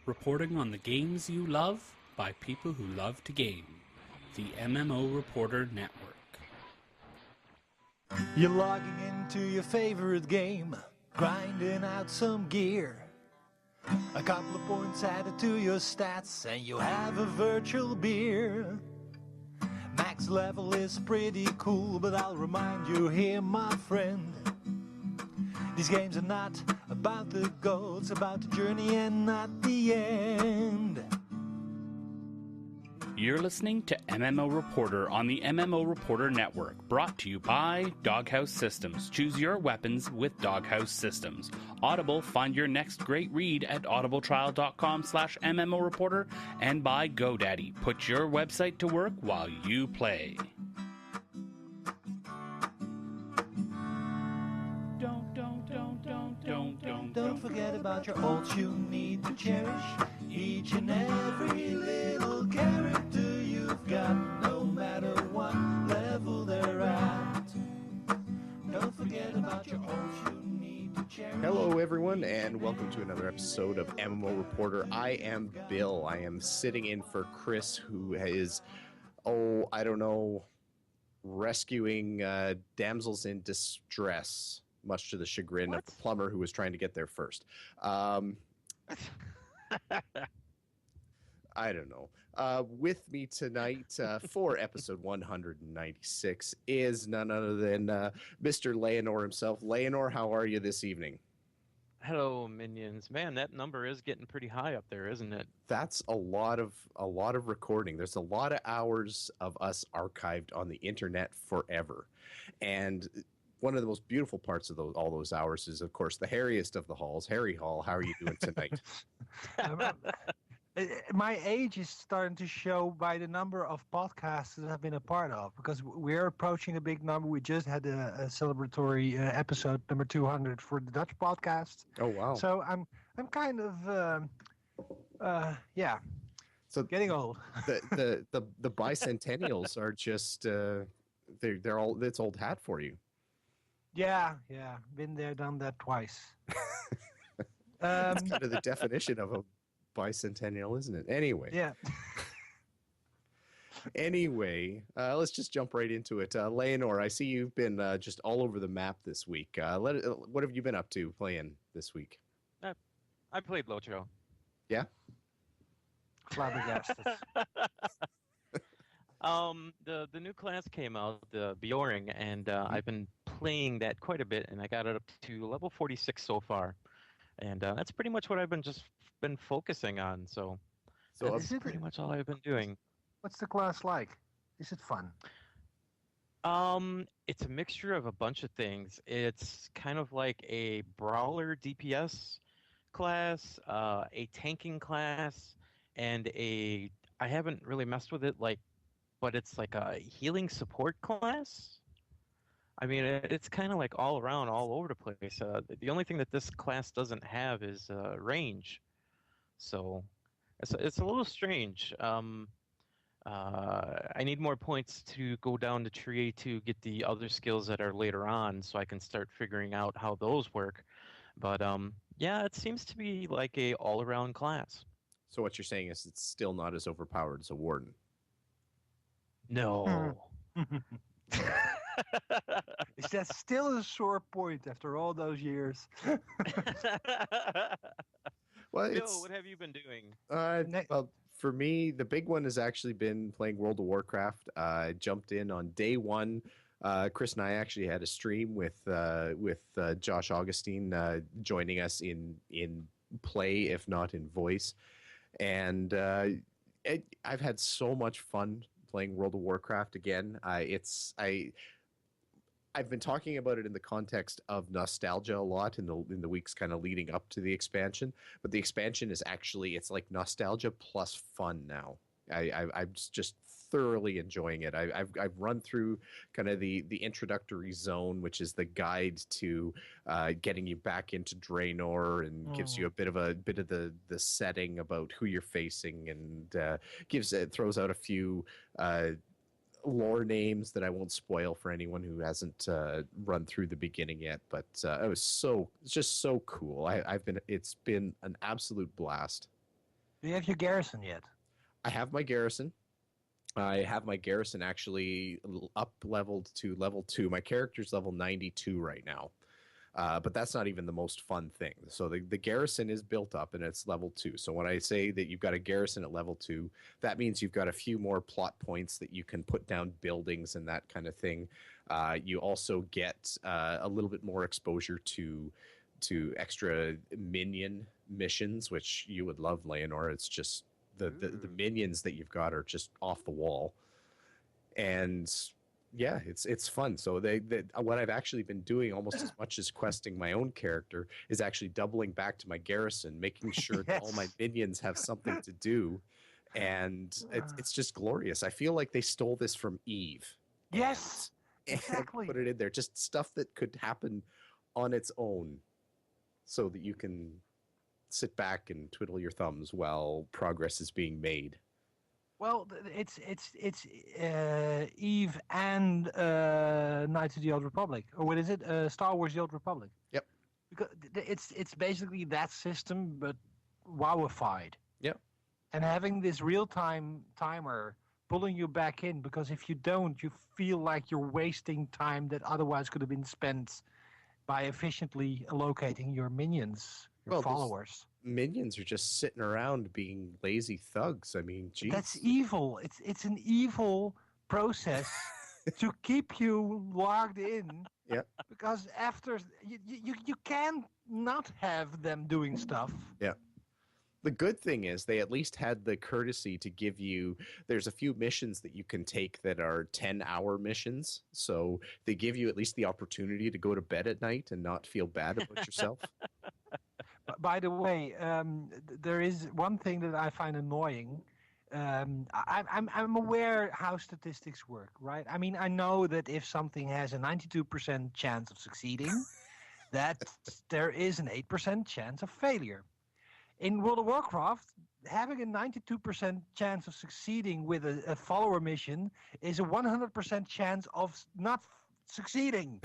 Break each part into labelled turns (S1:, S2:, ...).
S1: reporting on the games you love by people who love to game. The MMO Reporter Network.
S2: You're logging into your favorite game, grinding out some gear. A couple of points added to your stats, and you have a virtual beer. Max level is pretty cool, but I'll remind you here, my friend. These games are not about the goal, it's about the journey and not the end.
S1: You're listening to MMO Reporter on the MMO Reporter Network, brought to you by Doghouse Systems. Choose your weapons with Doghouse Systems. Audible, find your next great read at audibletrial.com/MMO Reporter, and by GoDaddy. Put your website to work while you play.
S2: Don't forget about your ults you need to cherish. Each and every little character you've got, no matter what level they're at. Don't forget about your ults you need to cherish.
S3: Hello everyone, and welcome to another episode of MMO Reporter. I am Bill. I am sitting in for Chris, who is, rescuing damsels in distress, much to the chagrin of the plumber who was trying to get there first. I don't know. With me tonight for episode 196 is none other than Mr. Leonor himself. Leonor, how are you this evening?
S4: Hello, minions. Man, that number is getting pretty high up there, isn't it?
S3: That's a lot of recording. There's a lot of hours of us archived on the internet forever. And one of the most beautiful parts of all those hours is, of course, the hairiest of the halls, Harry Hall. How are you doing tonight?
S5: My age is starting to show by the number of podcasts that I've been a part of, because we're approaching a big number. We just had a celebratory episode number 200 for the Dutch podcast.
S3: Oh wow!
S5: So I'm kind of
S3: So
S5: getting old.
S3: the bicentennials are just they're all, it's old hat for you.
S5: Yeah, been there, done that twice.
S3: That's kind of the definition of a bicentennial, isn't it? Anyway.
S5: Yeah.
S3: Anyway, let's just jump right into it. Leonor, I see you've been just all over the map this week. What have you been up to playing this week?
S4: I played Locho.
S3: Yeah?
S5: Flabbergasted.
S4: The new class came out, the Bjoring, and I've been playing that quite a bit, and I got it up to level 46 so far. And that's pretty much what I've been focusing on. So that's pretty much all I've been doing.
S5: What's the class like? Is it fun?
S4: It's a mixture of a bunch of things. It's kind of like a brawler DPS class, a tanking class, and I haven't really messed with it, but it's like a healing support class. I mean, it's kind of like all around, all over the place. The only thing that this class doesn't have is range. So it's a little strange. I need more points to go down the tree to get the other skills that are later on, so I can start figuring out how those work. But yeah, it seems to be like a all-around class.
S3: So what you're saying is it's still not as overpowered as a warden.
S4: No.
S5: Is that still a sore point after all those years?
S3: Well,
S4: Bill, what have you been doing?
S3: Well, for me, the big one has actually been playing World of Warcraft. I jumped in on day one. Chris and I actually had a stream with Josh Augustine joining us in play, if not in voice. And I've had so much fun playing World of Warcraft again. I've been talking about it in the context of nostalgia a lot in the weeks kind of leading up to the expansion, but the expansion is actually, it's like nostalgia plus fun now. I'm just thoroughly enjoying it. I've run through kind of the introductory zone, which is the guide to getting you back into Draenor, and gives you a bit of the setting about who you're facing, and throws out a few lore names that I won't spoil for anyone who hasn't run through the beginning yet. But it's just so cool. It's been an absolute blast.
S5: Do you have your garrison yet?
S3: I have my garrison. I have my garrison actually up leveled to level 2. My character's level 92 right now. But that's not even the most fun thing. So the garrison is built up and it's level 2. So when I say that you've got a garrison at level 2, that means you've got a few more plot points that you can put down buildings and that kind of thing. You also get a little bit more exposure to extra minion missions, which you would love, Leonor. It's just the minions that you've got are just off the wall. And yeah, it's fun. So what I've actually been doing almost as much as questing my own character is actually doubling back to my garrison, making sure that all my minions have something to do, and it's just glorious. I feel like they stole this from Eve.
S5: Yes,
S3: and
S5: exactly.
S3: Put it in there, just stuff that could happen on its own, so that you can sit back and twiddle your thumbs while progress is being made.
S5: Well, it's Eve and Knights of the Old Republic, or what is it? Star Wars: The Old Republic.
S3: Yep.
S5: Because it's basically that system, but wowified.
S3: Yep.
S5: And having this real-time timer pulling you back in, because if you don't, you feel like you're wasting time that otherwise could have been spent by efficiently allocating your minions, your followers.
S3: Minions are just sitting around being lazy thugs. I mean, geez.
S5: That's evil. It's an evil process to keep you logged in.
S3: Yeah.
S5: Because after you can't not have them doing stuff.
S3: Yeah. The good thing is they at least had the courtesy to give you, there's a few missions that you can take that are 10-hour missions. So they give you at least the opportunity to go to bed at night and not feel bad about yourself.
S5: By the way, there is one thing that I find annoying. I'm aware how statistics work, right? I mean, I know that if something has a 92% chance of succeeding, that there is an 8% chance of failure. In World of Warcraft, having a 92% chance of succeeding with a follower mission is a 100% chance of not succeeding.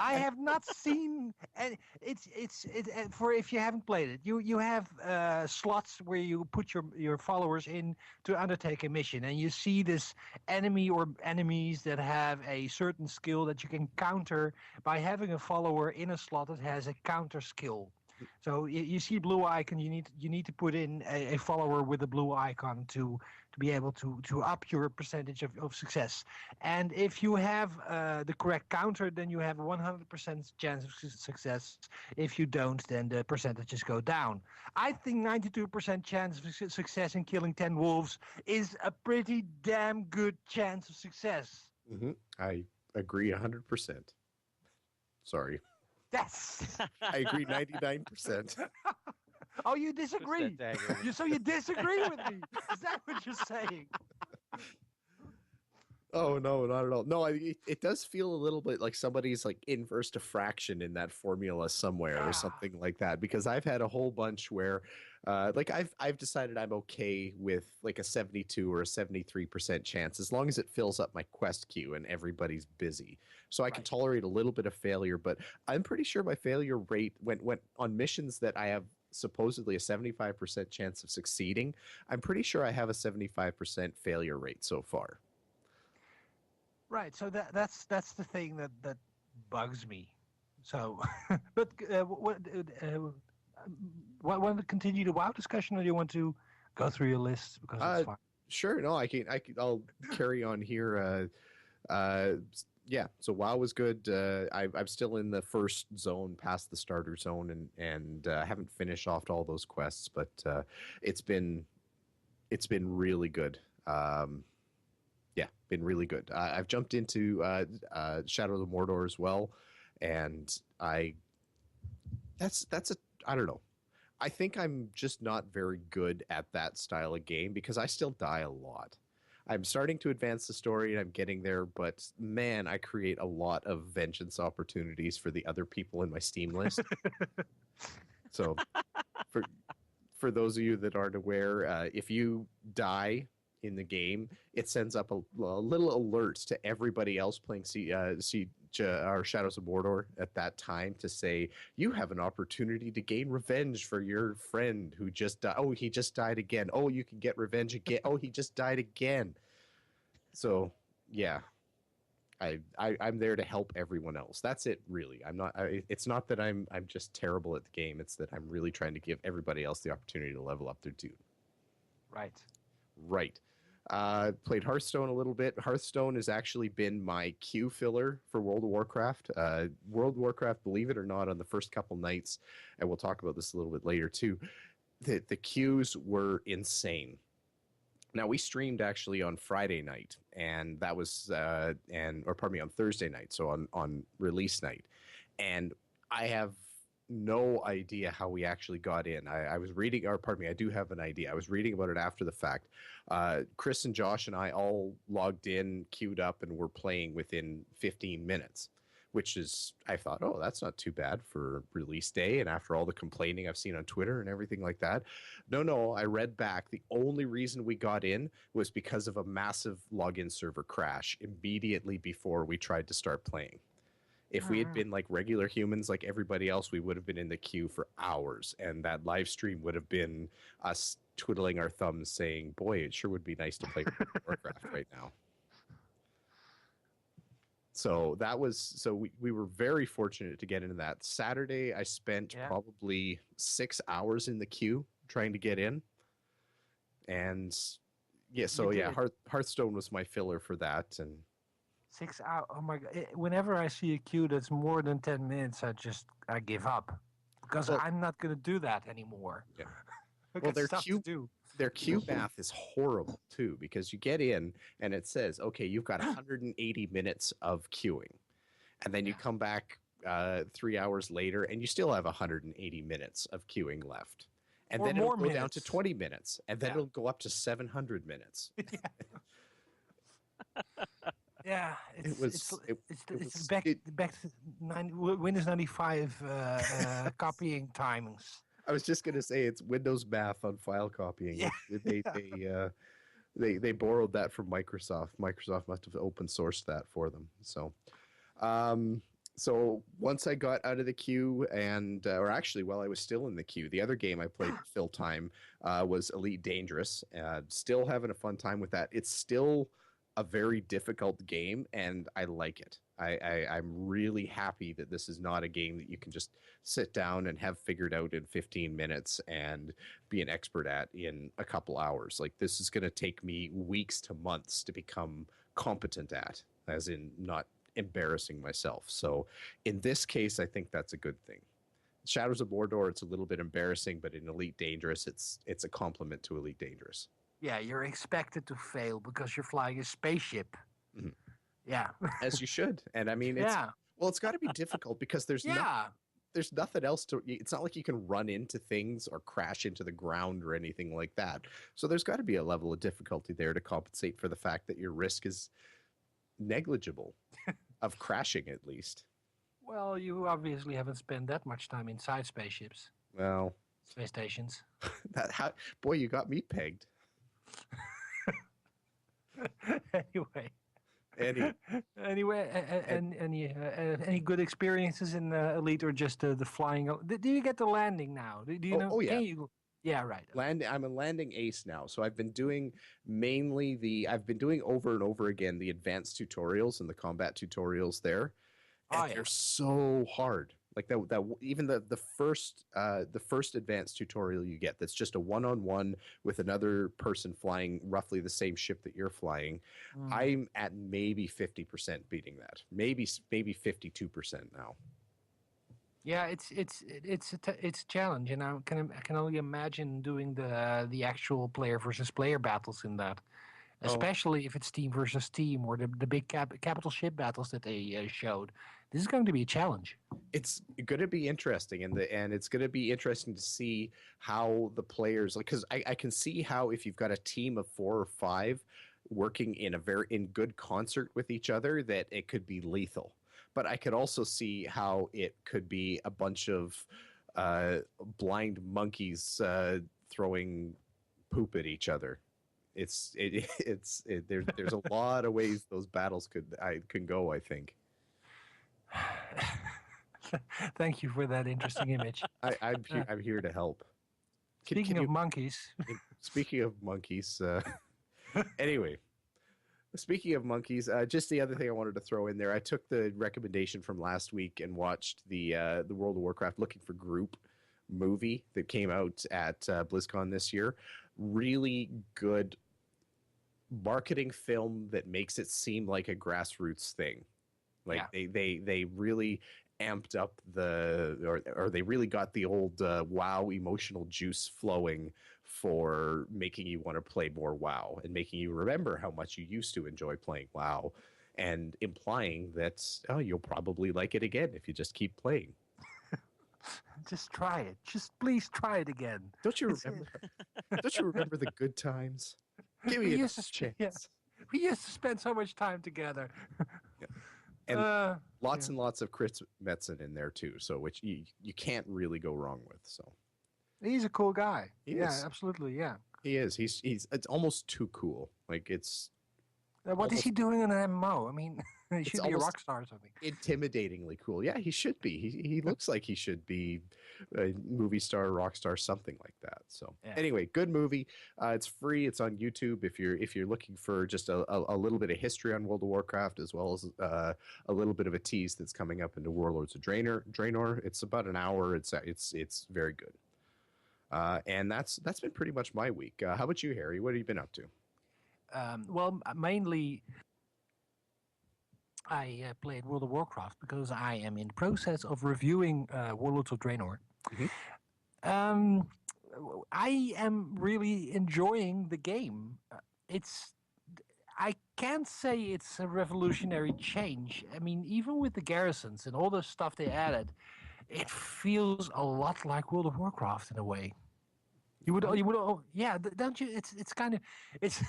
S5: I have not seen, and it's for if you haven't played it, you have slots where you put your followers in to undertake a mission, and you see this enemy or enemies that have a certain skill that you can counter by having a follower in a slot that has a counter skill. So you see blue icon, you need to put in a follower with a blue icon to be able to up your percentage of success. And if you have the correct counter, then you have a 100% chance of success. If you don't, then the percentages go down. I think 92% chance of success in killing 10 wolves is a pretty damn good chance of success.
S3: Mm-hmm. I agree 100%. Sorry.
S5: Yes.
S3: I agree 99%.
S5: Oh, you disagree? So you disagree with me? Is that what you're saying?
S3: Oh, no, not at all. No, it does feel a little bit like somebody's like inverse diffraction in that formula somewhere or something like that. Because I've had a whole bunch where, like I've decided I'm okay with like a 72 or a 73% chance as long as it fills up my quest queue and everybody's busy. So I can tolerate a little bit of failure, but I'm pretty sure my failure rate went on missions that I have supposedly a 75% chance of succeeding. I'm pretty sure I have a 75% failure rate so far.
S5: Right, so that's the thing that bugs me. So, but want to continue the WoW discussion, or do you want to go through your list because it's fine?
S3: Sure, no, I'll carry on here. Yeah, so WoW was good. I'm still in the first zone, past the starter zone, and haven't finished off all those quests, but it's been really good. Yeah, been really good. I've jumped into Shadow of Mordor as well, and I don't know. I think I'm just not very good at that style of game because I still die a lot. I'm starting to advance the story and I'm getting there, but man, I create a lot of vengeance opportunities for the other people in my Steam list. So for those of you that aren't aware, if you die in the game, it sends up a little alert to everybody else playing or Shadows of Mordor at that time to say, you have an opportunity to gain revenge for your friend who just died. Oh, he just died again. Oh, you can get revenge again. Oh, he just died again. So, yeah. I'm there to help everyone else. That's it, really. It's not that I'm just terrible at the game. It's that I'm really trying to give everybody else the opportunity to level up their dude. Right. Played Hearthstone a little bit. Hearthstone has actually been my queue filler for World of Warcraft. World of Warcraft, believe it or not, on the first couple nights, and we'll talk about this a little bit later too, the queues were insane. Now, we streamed actually on Friday night, and that was, on Thursday night, so on release night. And I have no idea how we actually got in. I was reading, I do have an idea. I was reading about it after the fact. Chris and Josh and I all logged in, queued up, and were playing within 15 minutes. Which is, I thought, oh, that's not too bad for release day. And after all the complaining I've seen on Twitter and everything like that. No, I read back. The only reason we got in was because of a massive login server crash immediately before we tried to start playing. If we had been like regular humans like everybody else, we would have been in the queue for hours. And that live stream would have been us twiddling our thumbs saying, boy, it sure would be nice to play Warcraft right now. So we were very fortunate to get into that. Saturday, I spent probably 6 hours in the queue trying to get in. And Hearthstone was my filler for that. And
S5: 6 hours. Oh my God. Whenever I see a queue that's more than 10 minutes, I give up because I'm not going to do that anymore. Yeah.
S3: Well, their queue math is horrible too, because you get in and it says, okay, you've got 180 minutes of queuing. And then you come back 3 hours later and you still have 180 minutes of queuing left. And then it'll go down to 20 minutes. And then it'll go up to 700 minutes.
S5: Yeah, it's back to Windows 95 copying timings.
S3: I was just going to say it's Windows math on file copying. Yeah. They borrowed that from Microsoft. Microsoft must have open sourced that for them. So, so once I got out of the queue or actually while I was still in the queue, the other game I played to fill time was Elite Dangerous. Still having a fun time with that. It's still a very difficult game, and I like it. I'm really happy that this is not a game that you can just sit down and have figured out in 15 minutes and be an expert at in a couple hours. Like, this is going to take me weeks to months to become competent at, as in not embarrassing myself. So in this case, I think that's a good thing. Shadows of Mordor, it's a little bit embarrassing, but in Elite Dangerous, it's a compliment to Elite Dangerous.
S5: Yeah, you're expected to fail because you're flying a spaceship. Mm-hmm. Yeah.
S3: As you should. And I mean, it's got to be difficult because there's nothing else it's not like you can run into things or crash into the ground or anything like that. So there's got to be a level of difficulty there to compensate for the fact that your risk is negligible of crashing, at least.
S5: Well, you obviously haven't spent that much time inside spaceships.
S3: Well,
S5: space stations.
S3: Boy, you got me pegged.
S5: Anyway, any good experiences in Elite, or just the flying? Do you get the landing now? Do you know?
S3: Oh yeah.
S5: Yeah, right.
S3: I'm a landing ace now, so I've been doing over and over again the advanced tutorials and the combat tutorials there, and they're so hard. Like that even the first advanced tutorial you get, that's just a one-on-one with another person flying roughly the same ship that you're flying. I'm at maybe 50% beating that, maybe 52% now.
S5: Yeah, it's a challenge, and I can only imagine doing the actual player versus player battles in that, especially if it's team versus team or the big capital ship battles that they showed. This is going to be a challenge.
S3: It's going to be interesting, and it's going to be interesting to see how the players, like, because I can see how if you've got a team of 4 or 5 working in good concert with each other, that it could be lethal. But I could also see how it could be a bunch of blind monkeys throwing poop at each other There's a lot of ways those battles can go, I think.
S5: Thank you for that interesting image.
S3: I'm here to help.
S5: Speaking of monkeys.
S3: Speaking of monkeys, anyway. Speaking of monkeys, just the other thing I wanted to throw in there, I took the recommendation from last week and watched the World of Warcraft Looking for Group movie that came out at BlizzCon this year. Really good marketing film that makes it seem like a grassroots thing. Like they really amped up or they really got the old WoW emotional juice flowing for making you want to play more WoW and making you remember how much you used to enjoy playing WoW, and implying that you'll probably like it again if you just keep playing.
S5: Just try it. Just please try it again.
S3: Don't you remember? Don't you remember the good times? Give me a chance.
S5: Yeah. We used to spend so much time together.
S3: Yeah. And lots and lots of Chris Metzen in there too, so which you can't really go wrong with. So
S5: he's a cool guy.
S3: He
S5: is.
S3: is.
S5: Absolutely. Yeah.
S3: He is. He's. It's almost too cool. Like it's.
S5: What is he doing in an MMO? I mean, he should be a rock star or something.
S3: Intimidatingly cool. Yeah, he should be. He looks like he should be a movie star, rock star, something like that. So anyway, good movie. It's free. It's on YouTube. If you're looking for just a little bit of history on World of Warcraft, as well as a little bit of a tease that's coming up into Warlords of Draenor. It's about an hour. It's very good. And that's been pretty much my week. How about you, Harry? What have you been up to?
S5: Well, mainly I played World of Warcraft because I am in the process of reviewing Warlords of Draenor. Mm-hmm. I am really enjoying the game. I can't say it's a revolutionary change. I mean, even with the garrisons and all the stuff they added, it feels a lot like World of Warcraft in a way. You would, yeah, don't you? It's kind of, it's.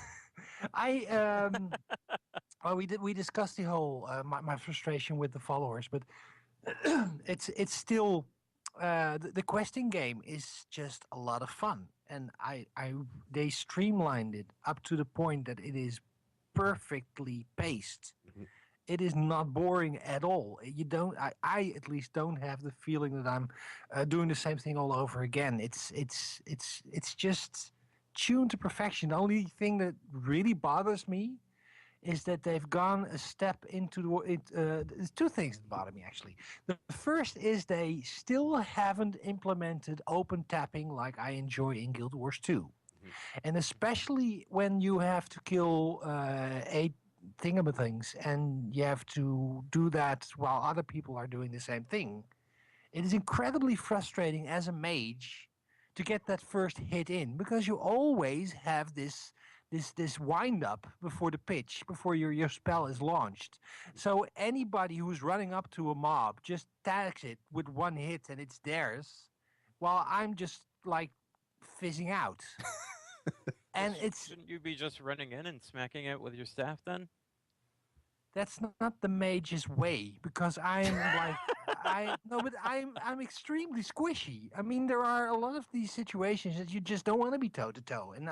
S5: Well, we discussed the whole my frustration with the followers, but it's still the questing game is just a lot of fun, and they streamlined it up to the point that it is perfectly paced. Mm-hmm. It is not boring at all. I at least don't have the feeling that I'm doing the same thing all over again. It's just tuned to perfection. The only thing that really bothers me is that they've gone a step into it. There's two things that bother me, actually. The first is they still haven't implemented open tapping like I enjoy in Guild Wars 2. Mm-hmm. And especially when you have to kill 8 thingamathings and you have to do that while other people are doing the same thing. It is incredibly frustrating as a mage to get that first hit in, because you always have this wind up before the pitch, before your spell is launched. So anybody who's running up to a mob just tags it with one hit and it's theirs, while I'm just like fizzing out. And
S4: shouldn't you be just running in and smacking it with your staff then?
S5: That's not the mage's way, because I'm like, I'm extremely squishy. I mean, there are a lot of these situations that you just don't want to be toe to toe. And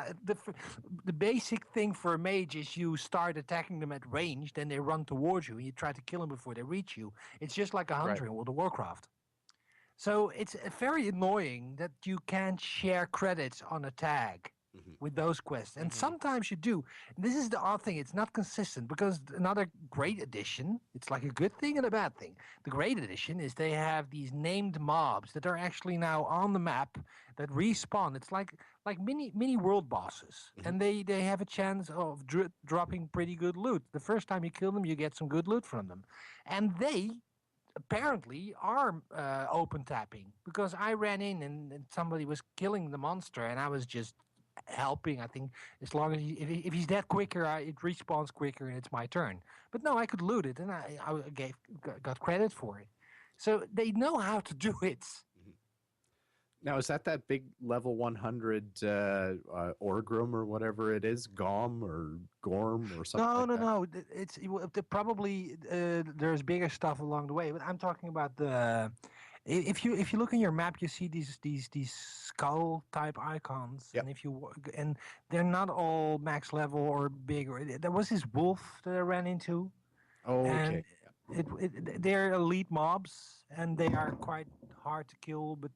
S5: the basic thing for a mage is you start attacking them at range, then they run towards you, and you try to kill them before they reach you. It's just like a hunter in World of Warcraft. So it's very annoying that you can't share credits on a tag. Mm-hmm. With those quests, and sometimes you do. This is the odd thing, it's not consistent, because another great addition, it's like a good thing and a bad thing. The great addition is they have these named mobs that are actually now on the map that respawn. It's like mini world bosses, and they have a chance of dropping pretty good loot. The first time you kill them, you get some good loot from them, and they apparently are open tapping, because I ran in and somebody was killing the monster and I was just helping. I think as long as if he's dead quicker, it respawns quicker and it's my turn. But no, I could loot it, and I got credit for it. So they know how to do it.
S3: Now, is that big level 100 Orgrim or whatever it is, Gom or Gorm or something?
S5: No. It's probably there's bigger stuff along the way, but I'm talking about If you look on your map, you see these skull type icons,
S3: Yep.
S5: and and they're not all max level or big. There was this wolf that I ran into,
S3: Okay.
S5: and they're elite mobs, and they are quite hard to kill, but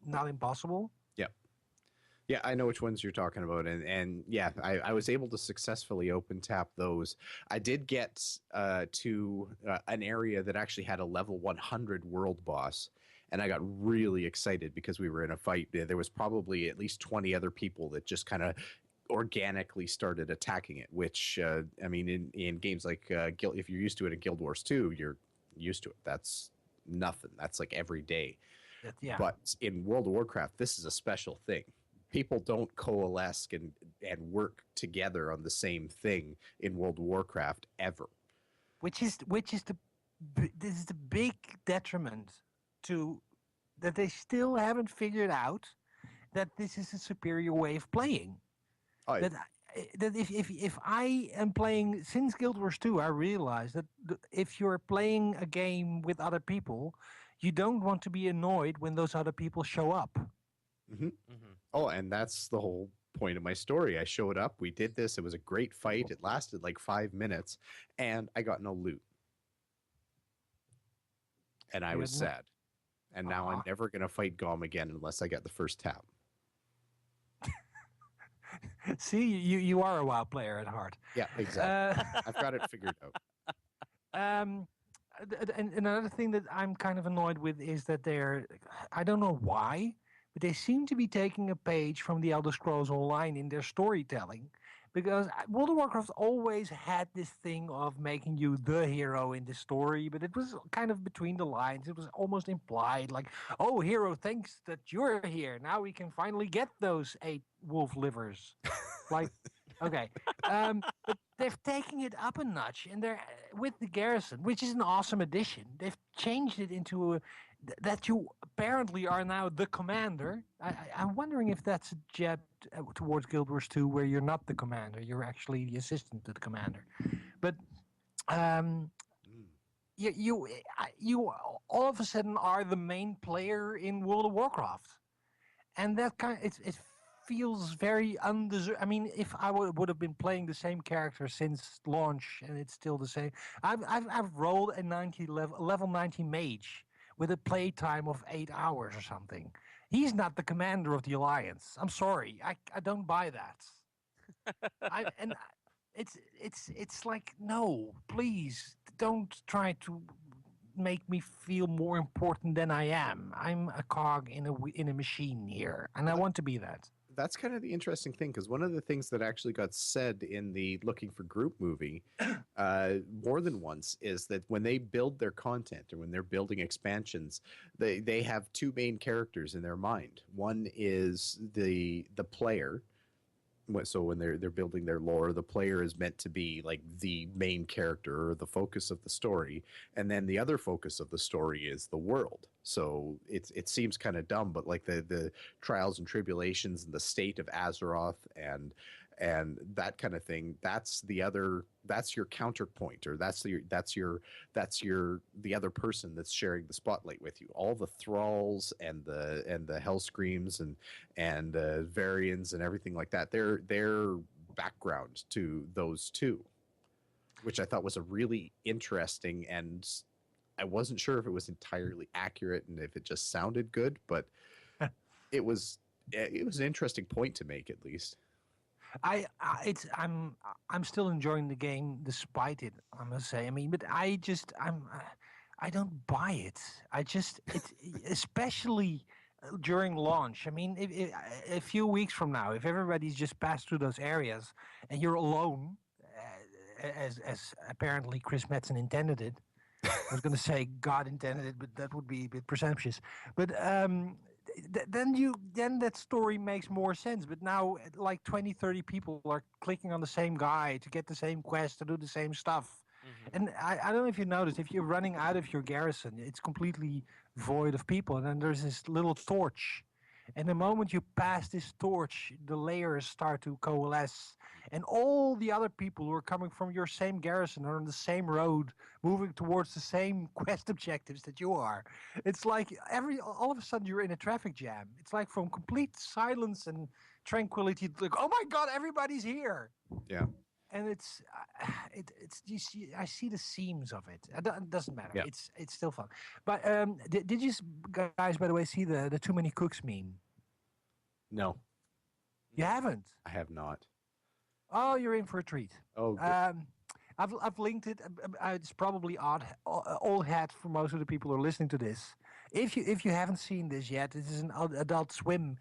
S5: not impossible.
S3: Yeah. Yeah, I know which ones you're talking about, and yeah, I was able to successfully open tap those. I did get to an area that actually had a level 100 world boss, and I got really excited because we were in a fight. There was probably at least 20 other people that just kind of organically started attacking it. Which I mean, in games like Guild, if you're used to it in Guild Wars 2, you're used to it. That's nothing. That's like every day.
S5: Yeah.
S3: But in World of Warcraft, this is a special thing. People don't coalesce and work together on the same thing in World of Warcraft ever.
S5: Which is this is the big detriment to that they still haven't figured out that this is a superior way of playing.
S3: Oh,
S5: That if I am playing since Guild Wars 2, I realized that if you're playing a game with other people, you don't want to be annoyed when those other people show up.
S3: mm-hmm. Oh, and that's the whole point of my story. I showed up, we did this, it was a great fight. It lasted like 5 minutes, and I got no loot. And I was sad. And now I'm never going to fight Gom again unless I get the first tap.
S5: See, you are a WoW player at heart.
S3: Yeah, exactly. I've got it figured out.
S5: And another thing that I'm kind of annoyed with is that I don't know why, but they seem to be taking a page from the Elder Scrolls Online in their storytelling. Because World of Warcraft always had this thing of making you the hero in the story, but it was kind of between the lines. It was almost implied, like, oh, hero, thanks that you're here. Now we can finally get those 8 wolf livers. Like, okay. But they're taking it up a notch, and they're with the garrison, which is an awesome addition. They've changed it into that you apparently are now the commander. I'm wondering if that's a jab towards Guild Wars 2, where you're not the commander, you're actually the assistant to the commander. But you all of a sudden are the main player in World of Warcraft, and that it feels very undeserved. I mean, if I would have been playing the same character since launch and it's still the same, I've rolled a level 90 mage with a play time of 8 hours or something. He's not the commander of the Alliance. I'm sorry, I don't buy that. It's like, no, please don't try to make me feel more important than I am. I'm a cog in a machine here, and I want to be that.
S3: That's kind of the interesting thing, because one of the things that actually got said in the Looking for Group movie more than once is that when they build their content or when they're building expansions, they have 2 main characters in their mind. One is the player. So when they're building their lore, the player is meant to be like the main character or the focus of the story, and then the other focus of the story is the world. So it seems kind of dumb, but like the trials and tribulations and the state of Azeroth and that kind of thing, that's your counterpoint, or that's the other person that's sharing the spotlight with you. All the thralls and the hellscreams and variants and everything like that, they're background to those 2, which I thought was a really interesting, and I wasn't sure if it was entirely accurate and if it just sounded good, but it was an interesting point to make, at least.
S5: I'm still enjoying the game despite it, I must say. I mean, but I don't buy it. Especially during launch. I mean, a few weeks from now, if everybody's just passed through those areas and you're alone, as apparently Chris Metzen intended it. I was going to say God intended it, but that would be a bit presumptuous. But then that story makes more sense. But now like 20, 30 people are clicking on the same guy to get the same quest, to do the same stuff. Mm-hmm. And I don't know if you noticed, if you're running out of your garrison, it's completely void of people. And then there's this little torch And the moment you pass this torch, the layers start to coalesce, and all the other people who are coming from your same garrison are on the same road, moving towards the same quest objectives that you are. It's like all of a sudden you're in a traffic jam. It's like from complete silence and tranquility, like, oh my God, everybody's here.
S3: Yeah.
S5: And it's you see, I see the seams of it. It doesn't matter.
S3: Yeah.
S5: It's still fun. But did you guys, by the way, see the too many cooks meme?
S3: No,
S5: You haven't.
S3: I have not.
S5: Oh, you're in for a treat.
S3: Oh, good.
S5: I've linked it. It's probably old hat for most of the people who are listening to this. If you haven't seen this yet, this is an Adult Swim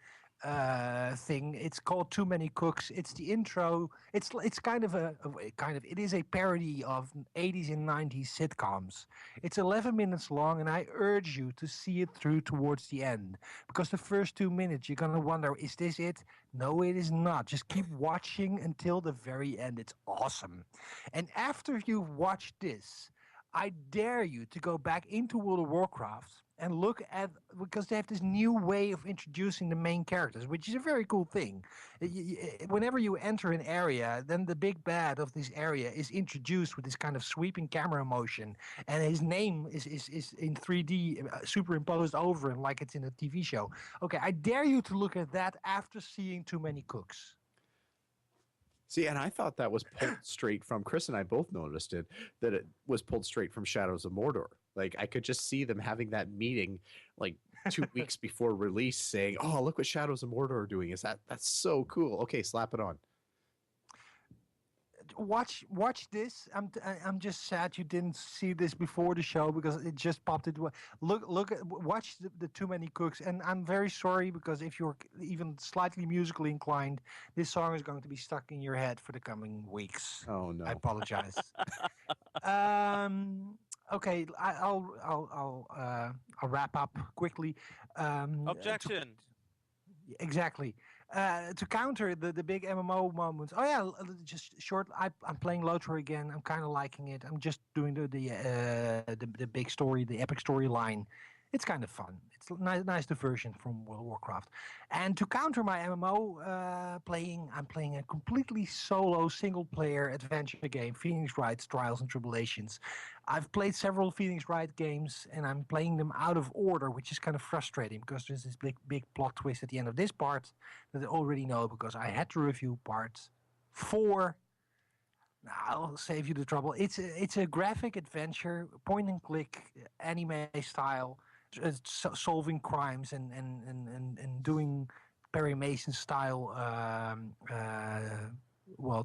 S5: thing. It's called Too Many Cooks. It's the intro. It's kind of it is a parody of 80s and 90s sitcoms. It's 11 minutes long, and I urge you to see it through towards the end, because the first 2 minutes you're gonna wonder, is this it? No, it is not. Just keep watching until the very end. It's awesome. And after you've watched this, I dare you to go back into World of Warcraft and look at, because they have this new way of introducing the main characters, which is a very cool thing. Whenever you enter an area, then the big bad of this area is introduced with this kind of sweeping camera motion, and his name is in 3D superimposed over him like it's in a TV show. Okay, I dare you to look at that after seeing Too Many Cooks.
S3: See, and I thought that was pulled straight from, Chris and I both noticed it, that it was pulled straight from Shadows of Mordor. Like, I could just see them having that meeting like 2 weeks before release, saying, oh, look what Shadows of Mordor are doing. That's so cool. Okay, slap it on.
S5: Watch this. I'm just sad you didn't see this before the show, because it just popped it. Watch the Too Many Cooks, and I'm very sorry, because if you're even slightly musically inclined, this song is going to be stuck in your head for the coming weeks.
S3: Oh no,
S5: I apologize. Okay, I'll wrap up quickly.
S4: Objection.
S5: Exactly. To counter the big MMO moments. Oh yeah, just short. I'm playing LOTRO again. I'm kind of liking it. I'm just doing the big story, the epic storyline. It's kind of fun. It's nice diversion from World of Warcraft. And to counter my MMO playing, I'm playing a completely solo single-player adventure game, Phoenix Wright's Trials and Tribulations. I've played several Phoenix Wright games, and I'm playing them out of order, which is kind of frustrating, because there's this big plot twist at the end of this part that I already know, because I had to review part 4. I'll save you the trouble. It's a graphic adventure, point and click, anime style, solving crimes and doing Perry Mason style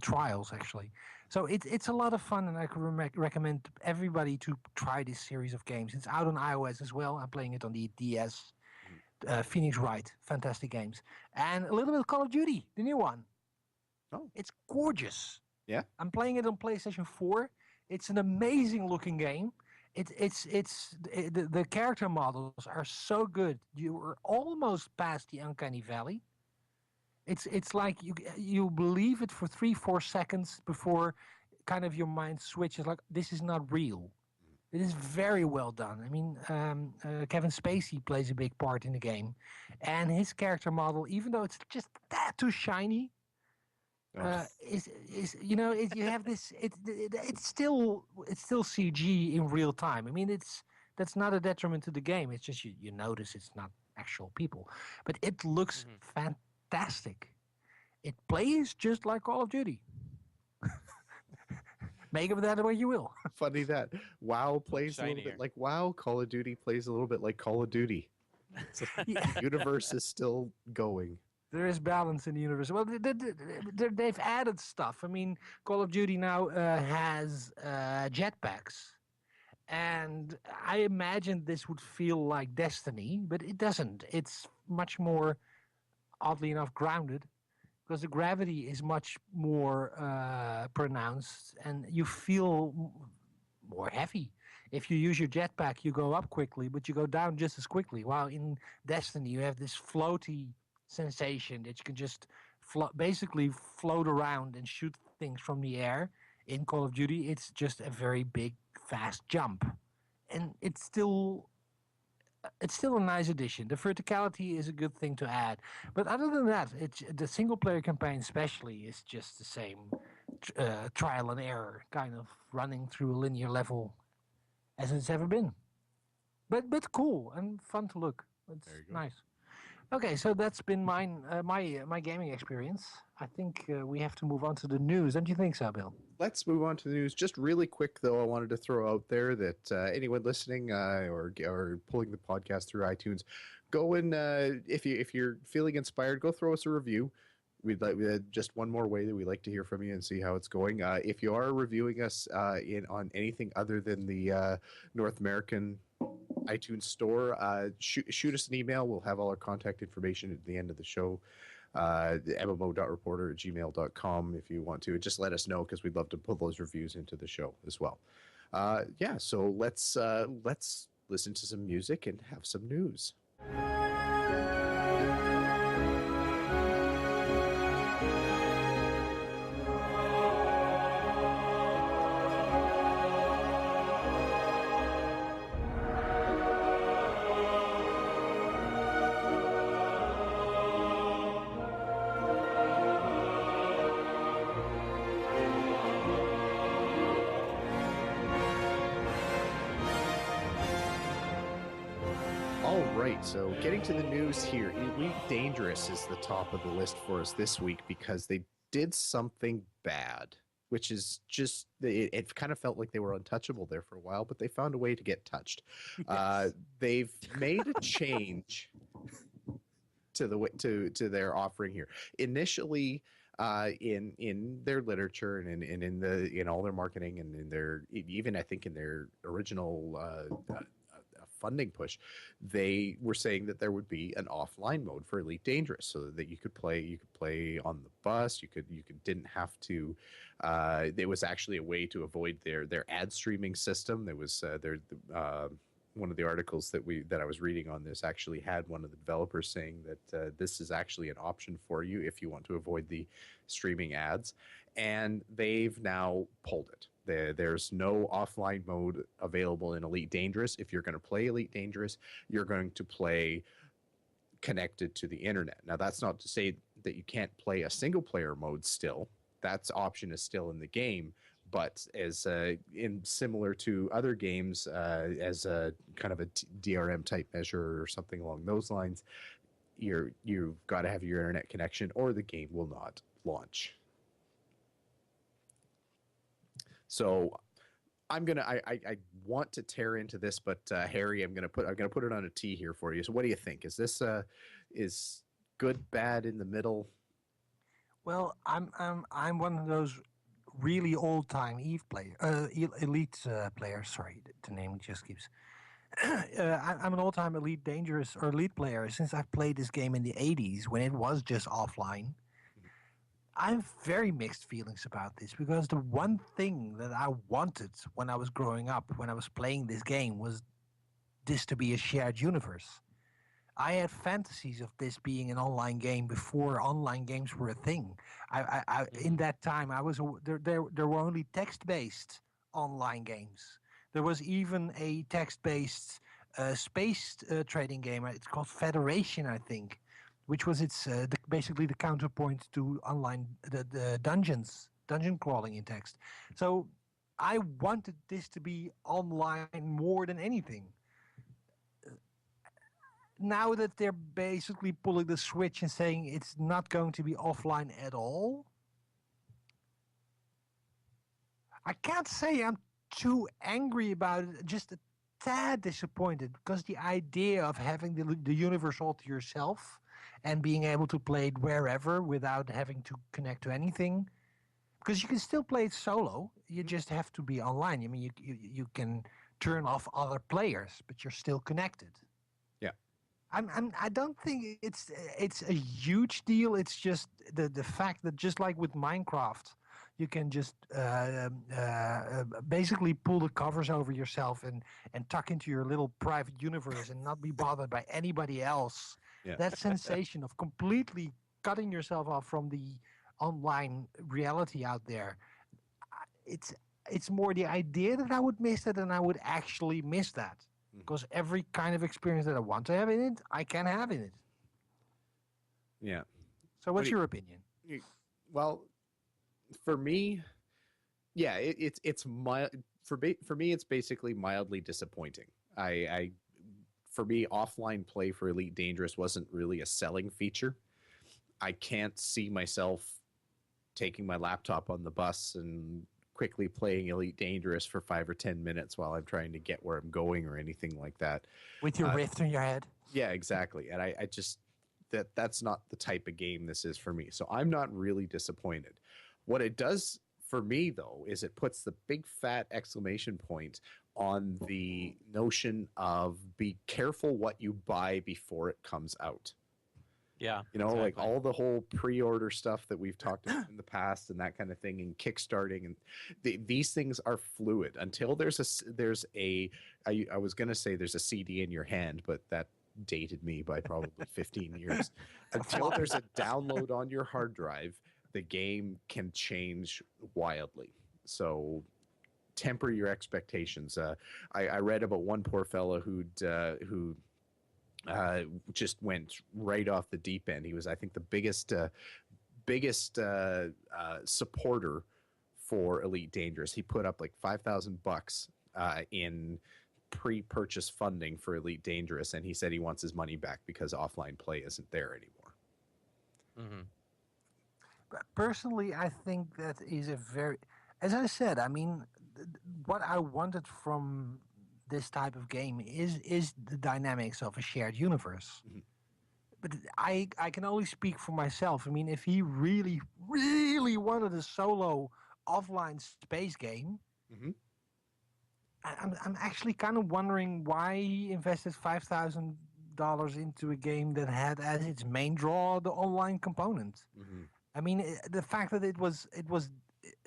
S5: trials, actually. So it's a lot of fun, and I could recommend everybody to try this series of games. It's out on iOS as well. I'm playing it on the DS. Phoenix Wright, fantastic games, and a little bit of Call of Duty, the new one.
S3: Oh,
S5: it's gorgeous.
S3: Yeah,
S5: I'm playing it on PlayStation 4. It's an amazing looking game. The character models are so good. You are almost past the uncanny valley. It's like you believe it for 3-4 seconds before kind of your mind switches, like, this is not real. It is very well done. I mean, Kevin Spacey plays a big part in the game, and his character model, even though it's just that too shiny, you have this. It's still CG in real time. I mean, that's not a detriment to the game. It's just you notice it's not actual people, but it looks fantastic. It plays just like Call of Duty. Make of that what you will.
S3: Funny that WoW plays a little bit like WoW. Call of Duty plays a little bit like Call of Duty. So the universe is still going.
S5: There is balance in the universe. Well, they've added stuff. I mean, Call of Duty now has jetpacks. And I imagined this would feel like Destiny, but it doesn't. It's much more, oddly enough, grounded, because the gravity is much more pronounced, and you feel more heavy. If you use your jetpack, you go up quickly, but you go down just as quickly. While in Destiny, you have this floaty sensation that you can just basically float around and shoot things from the air. In Call of Duty, it's just a very big, fast jump, and it's still it's still a nice addition. The verticality is a good thing to add, but other than that, it's the single player campaign especially is just the same trial and error kind of running through a linear level as it's ever been. But cool and fun to look. It's
S3: There you go.
S5: nice. Okay, so that's been my gaming experience. I think we have to move on to the news. Don't you think so, Bill?
S3: Let's move on to the news. Just really quick, though, I wanted to throw out there that anyone listening or pulling the podcast through iTunes, go and if you're feeling inspired, go throw us a review. We'd just one more way that we like to hear from you and see how it's going. If you are reviewing us on anything other than the North American iTunes store, shoot us an email. We'll have all our contact information at the end of the show. MMO.reporter@gmail.com if you want to. Just let us know because we'd love to put those reviews into the show as well. So let's listen to some music and have some news. So getting to the news here, Elite Dangerous is the top of the list for us this week because they did something bad, which is just, it kind of felt like they were untouchable there for a while, but they found a way to get touched. Yes. They've made a change to their offering here. Initially, in their literature and in all their marketing and in their, even I think in their original funding push, they were saying that there would be an offline mode for Elite Dangerous, so that you could play on the bus. You didn't have to. It was actually a way to avoid their ad streaming system. There was one of the articles that I was reading on this actually had one of the developers saying that this is actually an option for you if you want to avoid the streaming ads, and they've now pulled it. There's no offline mode available in Elite Dangerous. If you're going to play Elite Dangerous, you're going to play connected to the internet. Now, that's not to say that you can't play a single player mode still. That option is still in the game, but as similar to other games, as a kind of a DRM type measure or something along those lines, you've got to have your internet connection or the game will not launch. So I want to tear into this, but Harry, I'm gonna put it on a T here for you. So what do you think? Is this is good, bad, in the middle?
S5: Well, I'm one of those really old time Elite players. Sorry, the name just keeps. I'm an old time Elite Dangerous or Elite player since I've played this game in the 80s when it was just offline. I have very mixed feelings about this because the one thing that I wanted when I was growing up, when I was playing this game, was this to be a shared universe. I had fantasies of this being an online game before online games were a thing. In that time, there were only text-based online games. There was even a text-based space trading game. It's called Federation, I think, which was basically the counterpoint to online the dungeon crawling in text. So I wanted this to be online more than anything. Now that they're basically pulling the switch and saying it's not going to be offline at all, I can't say I'm too angry about it, just a tad disappointed, because the idea of having the universe all to yourself and being able to play it wherever without having to connect to anything, because you can still play it solo, you just have to be online. I mean, you can turn off other players, but you're still connected.
S3: Yeah.
S5: I don't think it's a huge deal. It's just the fact that, just like with Minecraft, you can just basically pull the covers over yourself and tuck into your little private universe and not be bothered by anybody else. Yeah. That sensation of completely cutting yourself off from the online reality out there, it's more the idea that I would miss that than I would actually miss that. because every kind of experience that I want to have in it, I can have in it.
S3: Yeah.
S5: So what's your opinion?
S3: Well, for me, yeah, it's mild. For me, it's basically mildly disappointing. For me, offline play for Elite Dangerous wasn't really a selling feature. I can't see myself taking my laptop on the bus and quickly playing Elite Dangerous for 5 or 10 minutes while I'm trying to get where I'm going or anything like that.
S5: With your Rift in your head?
S3: Yeah, exactly. And I just, that's not the type of game this is for me. So I'm not really disappointed. What it does for me, though, is it puts the big fat exclamation point on the notion of be careful what you buy before it comes out.
S4: Yeah.
S3: You know,
S4: exactly.
S3: like all the whole pre-order stuff that we've talked about in the past and that kind of thing, and kickstarting, and these things are fluid until there's a I was going to say there's a CD in your hand, but that dated me by probably 15 years. Until there's a download on your hard drive, the game can change wildly. So temper your expectations. I read about one poor fellow who just went right off the deep end. He was, I think, the biggest supporter for Elite Dangerous. He put up like $5,000 in pre-purchase funding for Elite Dangerous, and he said he wants his money back because offline play isn't there anymore.
S4: Mm-hmm.
S5: But personally, I think that is a very, as I said, I mean, what I wanted from this type of game is the dynamics of a shared universe.
S3: Mm-hmm.
S5: But I can only speak for myself. I mean, if he really wanted a solo offline space game,
S3: Mm-hmm.
S5: I'm actually kind of wondering why he invested $5,000 into a game that had as its main draw the online component.
S3: Mm-hmm.
S5: I mean, the fact that it was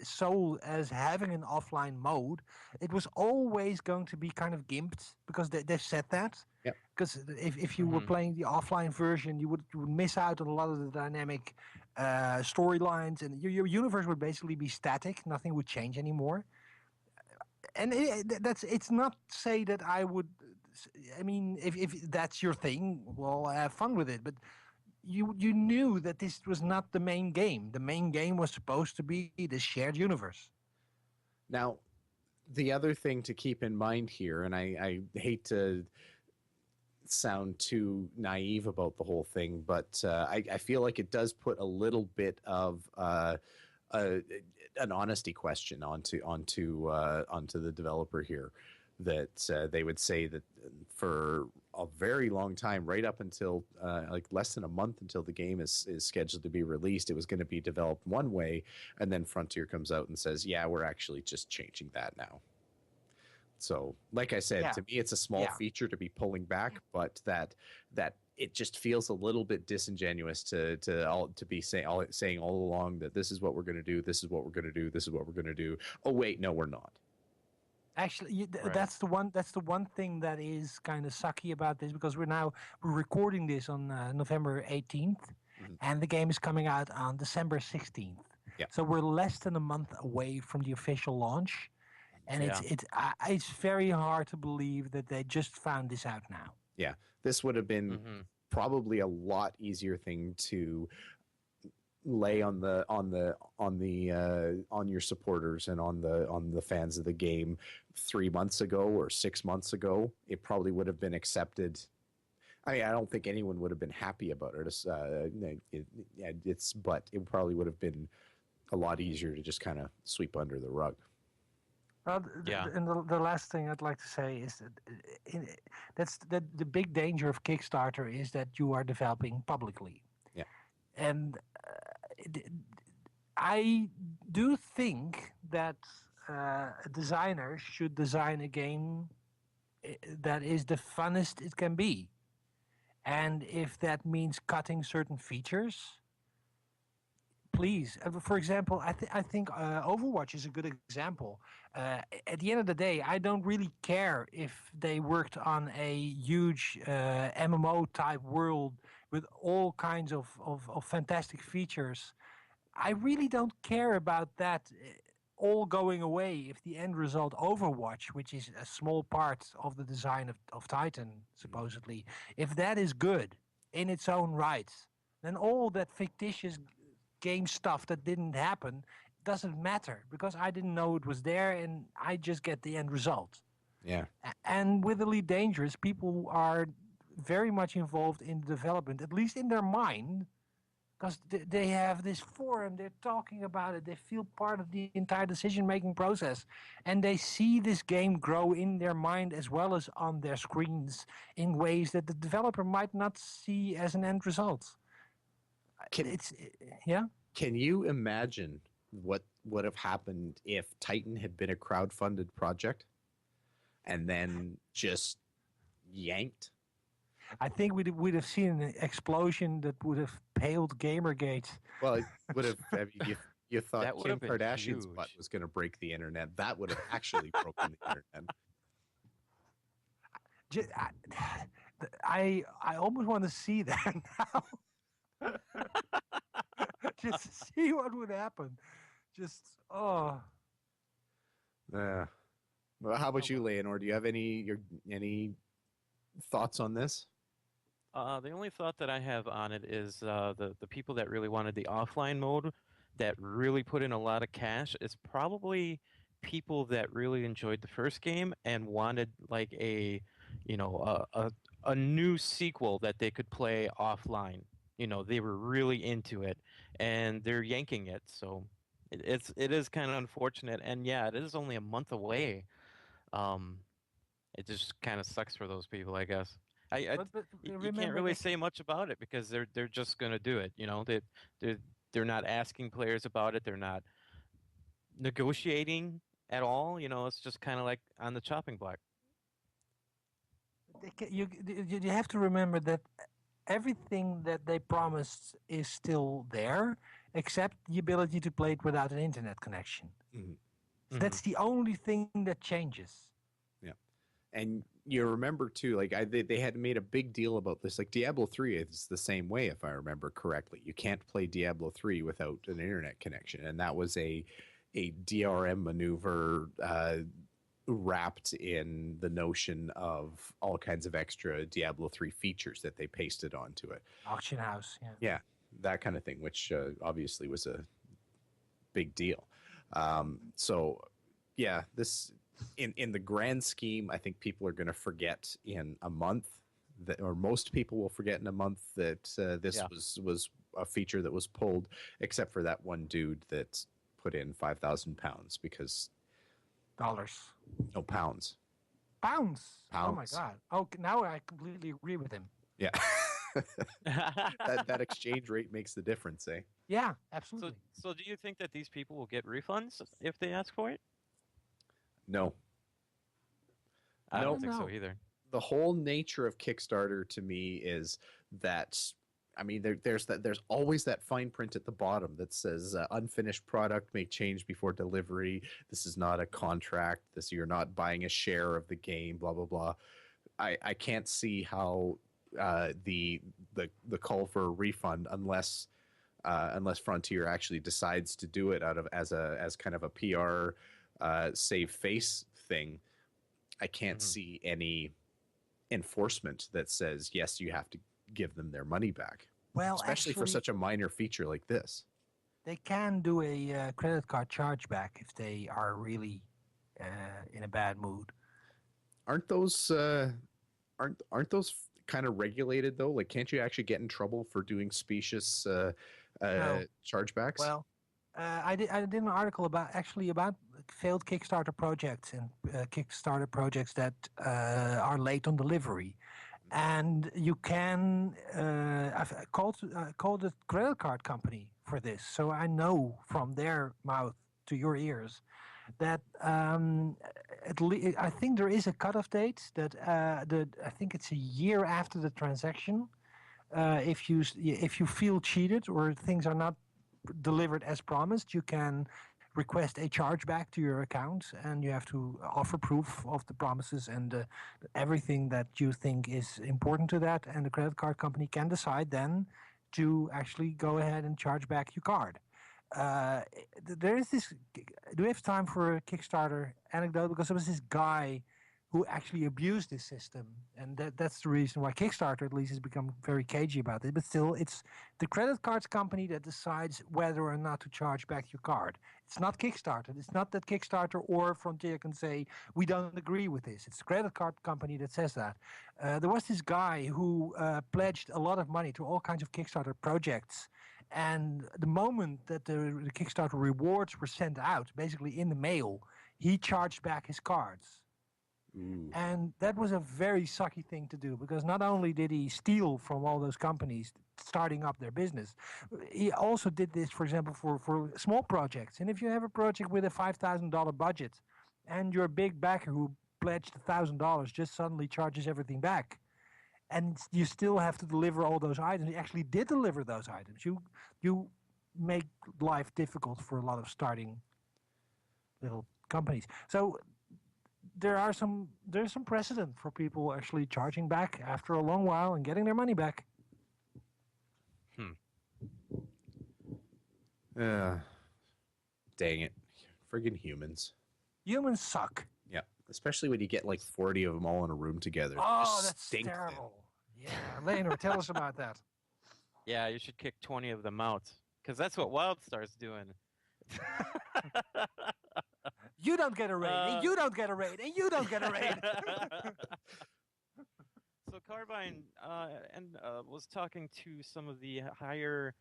S5: sold as having an offline mode, it was always going to be kind of gimped because they've said that.
S3: Yep.
S5: Because if you were playing the offline version, you would miss out on a lot of the dynamic storylines, and your universe would basically be static. Nothing would change anymore. And it's not to say that I would. I mean, if that's your thing, well, have fun with it. But you knew that this was not the main game. The main game was supposed to be the shared universe.
S3: Now, the other thing to keep in mind here, and I hate to sound too naive about the whole thing, but I feel like it does put a little bit of an honesty question onto the developer here, that they would say that for a very long time, right up until like less than a month until the game is scheduled to be released, it was going to be developed one way, and then Frontier comes out and says, yeah, we're actually just changing that now. So like I said, to me it's a small feature to be pulling back, but that it just feels a little bit disingenuous to be saying all along that this is what we're going to do, this is what we're going to do, this is what we're going to do. Oh wait, no, we're not.
S5: Actually, that's the one thing that is kind of sucky about this, because we're recording this on November 18th, and the game is coming out on December 16th.
S3: Yeah.
S5: So we're less than a month away from the official launch, and it's very hard to believe that they just found this out now.
S3: Yeah, this would have been probably a lot easier thing to lay on your supporters and on the fans of the game 3 months ago or 6 months ago. It probably would have been accepted. I mean, I don't think anyone would have been happy about it. But it probably would have been a lot easier to just kind of sweep under the rug.
S5: Well, and the last thing I'd like to say is that the big danger of Kickstarter is that you are developing publicly.
S3: Yeah.
S5: And I do think that a designer should design a game that is the funnest it can be. And if that means cutting certain features, please. For example, I think Overwatch is a good example. At the end of the day, I don't really care if they worked on a huge MMO type world with all kinds of fantastic features. I really don't care about that all going away if the end result Overwatch, which is a small part of the design of Titan, supposedly, if that is good in its own right, then all that fictitious game stuff that didn't happen doesn't matter because I didn't know it was there and I just get the end result.
S3: Yeah.
S5: And with Elite Dangerous, people are very much involved in the development, at least in their mind, because they have this forum, they're talking about it, they feel part of the entire decision-making process, and they see this game grow in their mind as well as on their screens in ways that the developer might not see as an end result.
S3: Can you imagine what would have happened if Titan had been a crowdfunded project and then just yanked?
S5: I think we'd have seen an explosion that would have paled Gamergate.
S3: Well, it would have. You thought
S4: That would
S3: Kim
S4: have been
S3: Kardashian's
S4: huge.
S3: butt was going to break the internet. That would have actually broken the internet.
S5: I almost want to see that now. Just to see what would happen.
S3: Well, how about you, Leonor? Do you have any thoughts on this?
S4: The only thought that I have on it is the people that really wanted the offline mode, that really put in a lot of cash, is probably people that really enjoyed the first game and wanted like a new sequel that they could play offline. They were really into it, and they're yanking it. So it is kind of unfortunate, and yeah, it is only a month away. It just kind of sucks for those people, I guess. You can't really say much about it because they're just gonna do it. They're not asking players about it. They're not negotiating at all. It's just kind of like on the chopping block.
S5: You have to remember that everything that they promised is still there, except the ability to play it without an internet connection.
S3: Mm-hmm.
S5: That's the only thing that changes.
S3: Yeah, and you remember too, like they had made a big deal about this. Like Diablo 3 is the same way, if I remember correctly. You can't play Diablo 3 without an internet connection, and that was a DRM maneuver wrapped in the notion of all kinds of extra Diablo 3 features that they pasted onto it.
S5: Auction house, yeah.
S3: Yeah, that kind of thing, which obviously was a big deal. So, yeah, this in the grand scheme, I think people are going to forget in a month, or most people will forget in a month that this was a feature that was pulled, except for that one dude that put in £5,000 because
S5: dollars.
S3: No, pounds.
S5: Pounds. Oh my
S3: Pounds.
S5: God. Oh, now I completely agree with him.
S3: Yeah. that exchange rate makes the difference, eh?
S5: Yeah, absolutely.
S4: So do you think that these people will get refunds if they ask for it?
S3: No.
S4: I don't think
S5: No.
S4: so either.
S3: The whole nature of Kickstarter to me is that, I mean, there's always that fine print at the bottom that says unfinished product may change before delivery. This is not a contract. You're not buying a share of the game. Blah blah blah. I can't see how the call for a refund unless Frontier actually decides to do it as kind of a PR save face thing. I can't see any enforcement that says yes, you have to give them their money back.
S5: Well,
S3: especially for such a minor feature like this.
S5: They can do a credit card chargeback if they are really in a bad mood.
S3: Aren't those kind of regulated though? Like, can't you actually get in trouble for doing specious chargebacks?
S5: Well, I did an article about failed Kickstarter projects and Kickstarter projects that are late on delivery. And you can I've called the credit card company for this, so I know from their mouth to your ears that I think there is a cutoff date that I think it's a year after the transaction. If you feel cheated or things are not delivered as promised, you can request a chargeback to your account, and you have to offer proof of the promises and everything that you think is important to that, and the credit card company can decide then to actually go ahead and charge back your card. there is this. Do we have time for a Kickstarter anecdote? Because there was this guy who actually abused this system, and that's the reason why Kickstarter at least has become very cagey about it. But still, it's the credit cards company that decides whether or not to charge back your card. It's not Kickstarter. It's not that Kickstarter or Frontier can say we don't agree with this. It's the credit card company that says that. There was this guy who pledged a lot of money to all kinds of Kickstarter projects. And the moment that the Kickstarter rewards were sent out, basically in the mail, he charged back his cards.
S3: Ooh.
S5: And that was a very sucky thing to do, because not only did he steal from all those companies starting up their business, he also did this, for example, for small projects. And if you have a project with a $5,000 budget and your big backer who pledged $1,000 just suddenly charges everything back, and you still have to deliver all those items. You actually did deliver those items. You make life difficult for a lot of starting little companies. So there's some precedent for people actually charging back after a long while and getting their money back.
S3: Dang it. Friggin' humans.
S5: Humans suck.
S3: Yeah. Especially when you get like 40 of them all in a room together.
S5: Oh, that's terrible. Yeah, Leonor, tell us about that.
S4: Yeah, you should kick 20 of them out, because that's what Wildstar's doing.
S5: You don't get a raid, and you don't get a raid, and you don't get a raid.
S4: So Carbine was talking to some of the higher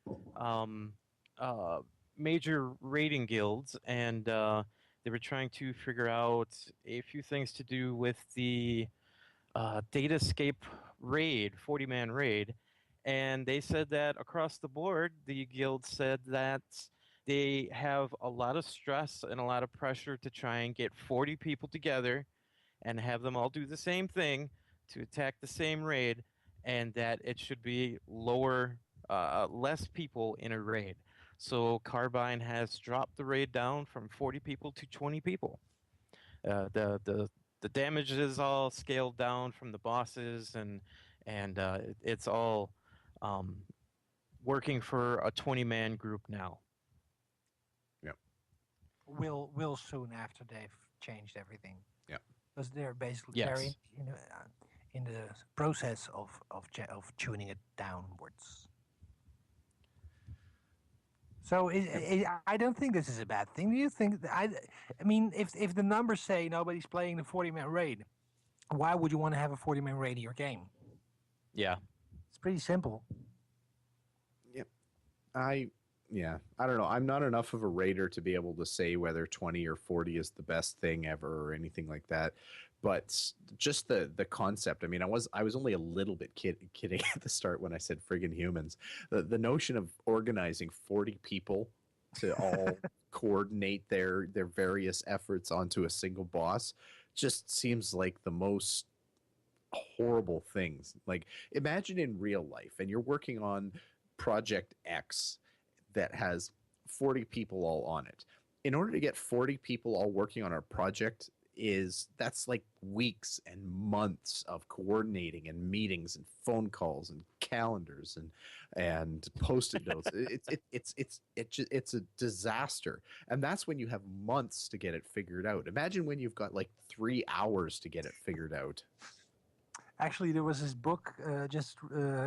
S4: major raiding guilds, and they were trying to figure out a few things to do with the Datascape raid, 40-man raid. And they said that across the board, the guild said that they have a lot of stress and a lot of pressure to try and get 40 people together and have them all do the same thing to attack the same raid, and that it should be less people in a raid. So Carbine has dropped the raid down from 40 people to 20 people. The damage is all scaled down from the bosses, and it's all working for a 20-man group now.
S3: Yep.
S5: Will soon after they've changed everything.
S3: Yeah.
S5: Because they're basically
S4: Yes.
S5: very in the process of tuning it downwards. So I don't think this is a bad thing. Do you think? I mean, if the numbers say nobody's playing the 40-man raid, why would you want to have a 40-man raid in your game?
S4: Yeah.
S5: It's pretty simple.
S3: Yep. I don't know. I'm not enough of a raider to be able to say whether 20 or 40 is the best thing ever or anything like that. But just the concept. I mean, I was only a little bit kidding at the start when I said friggin' humans. The notion of organizing 40 people to all coordinate their various efforts onto a single boss just seems like the most horrible things. Like, imagine in real life, and you're working on Project X that has 40 people all on it. In order to get 40 people all working on our project, that's like weeks and months of coordinating and meetings and phone calls and calendars and post-it notes. It's a disaster, and that's when you have months to get it figured out. Imagine when you've got like 3 hours to get it figured out.
S5: Actually, there was this book just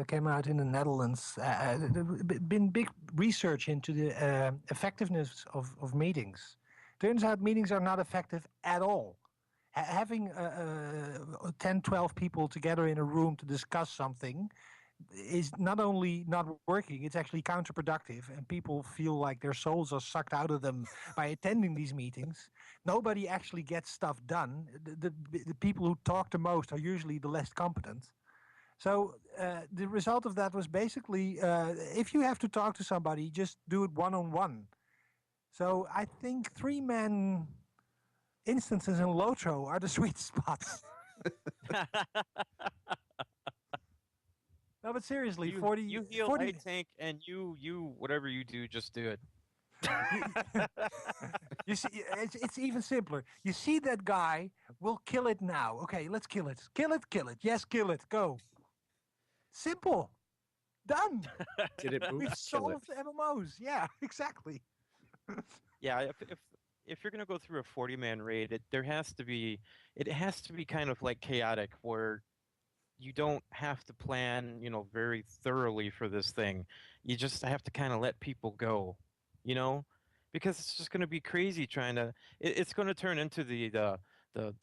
S5: came out in the Netherlands. Been big research into the effectiveness of meetings. Turns out meetings are not effective at all. Having 10, 12 people together in a room to discuss something is not only not working, it's actually counterproductive, and people feel like their souls are sucked out of them by attending these meetings. Nobody actually gets stuff done. The people who talk the most are usually the less competent. So the result of that was basically, if you have to talk to somebody, just do it one-on-one. So I think 3-man instances in Lotro are the sweet spots. No, but seriously, 40.
S4: You heal
S5: 40,
S4: high tank, and you whatever you do, just do it.
S5: You see, it's even simpler. You see that guy, we'll kill it now. Okay, let's kill it. Kill it, kill it. Yes, kill it. Go. Simple. Done.
S3: Did it move?
S5: We've solved MMOs. Yeah, exactly.
S4: Yeah, if you're gonna go through a 40-man raid, it has to be kind of like chaotic, where you don't have to plan, very thoroughly for this thing. You just have to kind of let people go, you know, because it's just gonna be crazy trying to. It's gonna turn into the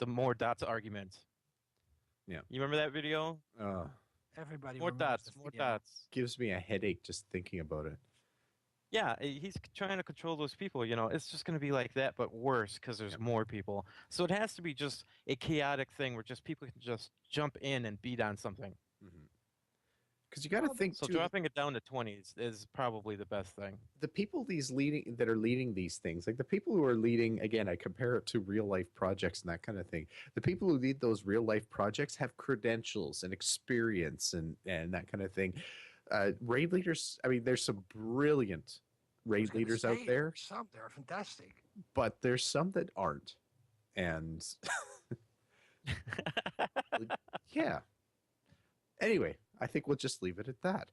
S4: more dots argument.
S3: Yeah.
S4: You remember that video?
S5: Everybody
S4: More
S5: remembers
S4: dots,
S5: the
S4: more
S5: video.
S4: dots.
S3: Gives me a headache just thinking about it.
S4: Yeah, he's trying to control those people. It's just going to be like that, but worse because there's more people. So it has to be just a chaotic thing where just people can just jump in and beat on something.
S3: Because you got to think
S4: So
S3: too.
S4: dropping it down to 20s is probably the best thing.
S3: The people that are leading these things, like the people who are leading, again, I compare it to real life projects and that kind of thing. The people who lead those real life projects have credentials and experience and that kind of thing. Raid leaders, I mean, there's some brilliant raid leaders out there.
S5: Some they're fantastic.
S3: But there's some that aren't. And yeah. Anyway, I think we'll just leave it at that.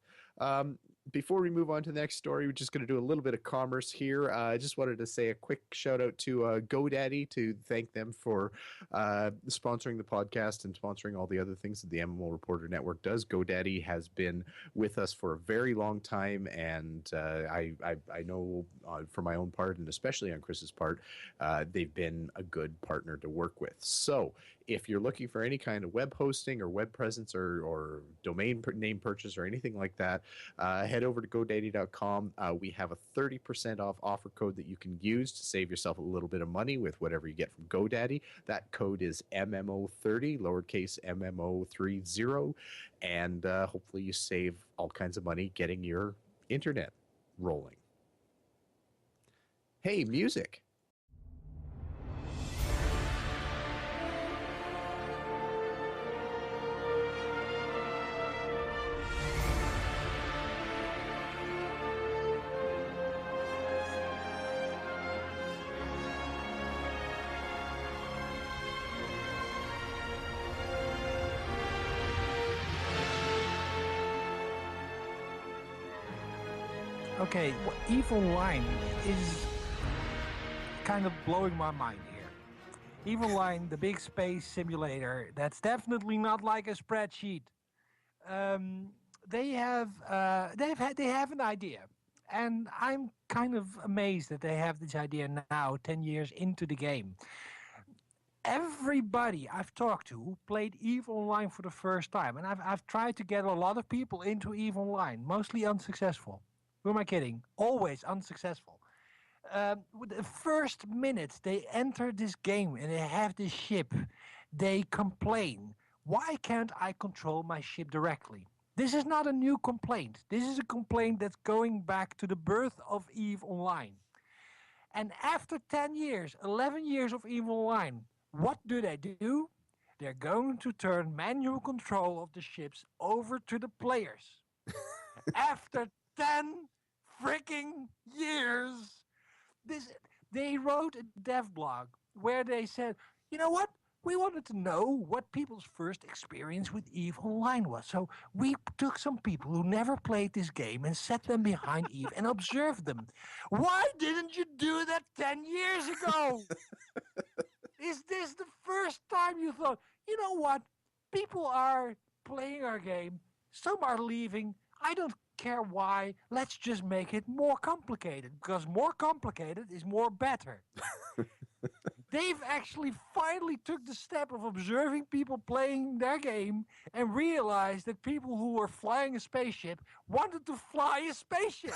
S3: Before we move on to the next story, we're just going to do a little bit of commerce here. I just wanted to say a quick shout out to GoDaddy to thank them for sponsoring the podcast and sponsoring all the other things that the MMO Reporter Network does. GoDaddy has been with us for a very long time, and I know for my own part, and especially on Chris's part, they've been a good partner to work with. So if you're looking for any kind of web hosting or web presence or domain name purchase or anything like that, head over to GoDaddy.com. We have a 30% off offer code that you can use to save yourself a little bit of money with whatever you get from GoDaddy. That code is MMO30, lowercase MMO30, and hopefully you save all kinds of money getting your internet rolling. Hey, music.
S5: Okay, EVE Online is kind of blowing my mind here. EVE Online, the big space simulator, that's definitely not like a spreadsheet. They have an idea, and I'm kind of amazed that they have this idea now, 10 years into the game. Everybody I've talked to who played EVE Online for the first time, and I've tried to get a lot of people into EVE Online, mostly unsuccessful. Who am I kidding? Always unsuccessful. With the first minute they enter this game and they have this ship, they complain. Why can't I control my ship directly? This is not a new complaint. This is a complaint that's going back to the birth of EVE Online. And after 10 years, 11 years of EVE Online, what do? They're going to turn manual control of the ships over to the players. After 10 freaking years. They wrote a dev blog where they said, you know what? We wanted to know what people's first experience with EVE Online was. So we took some people who never played this game and set them behind EVE and observed them. Why didn't you do that 10 years ago? Is this the first time you thought, you know what? People are playing our game. Some are leaving. I don't care why. Let's just make it more complicated, because more complicated is more better. They've actually finally took the step of observing people playing their game and realized that people who were flying a spaceship wanted to fly a spaceship.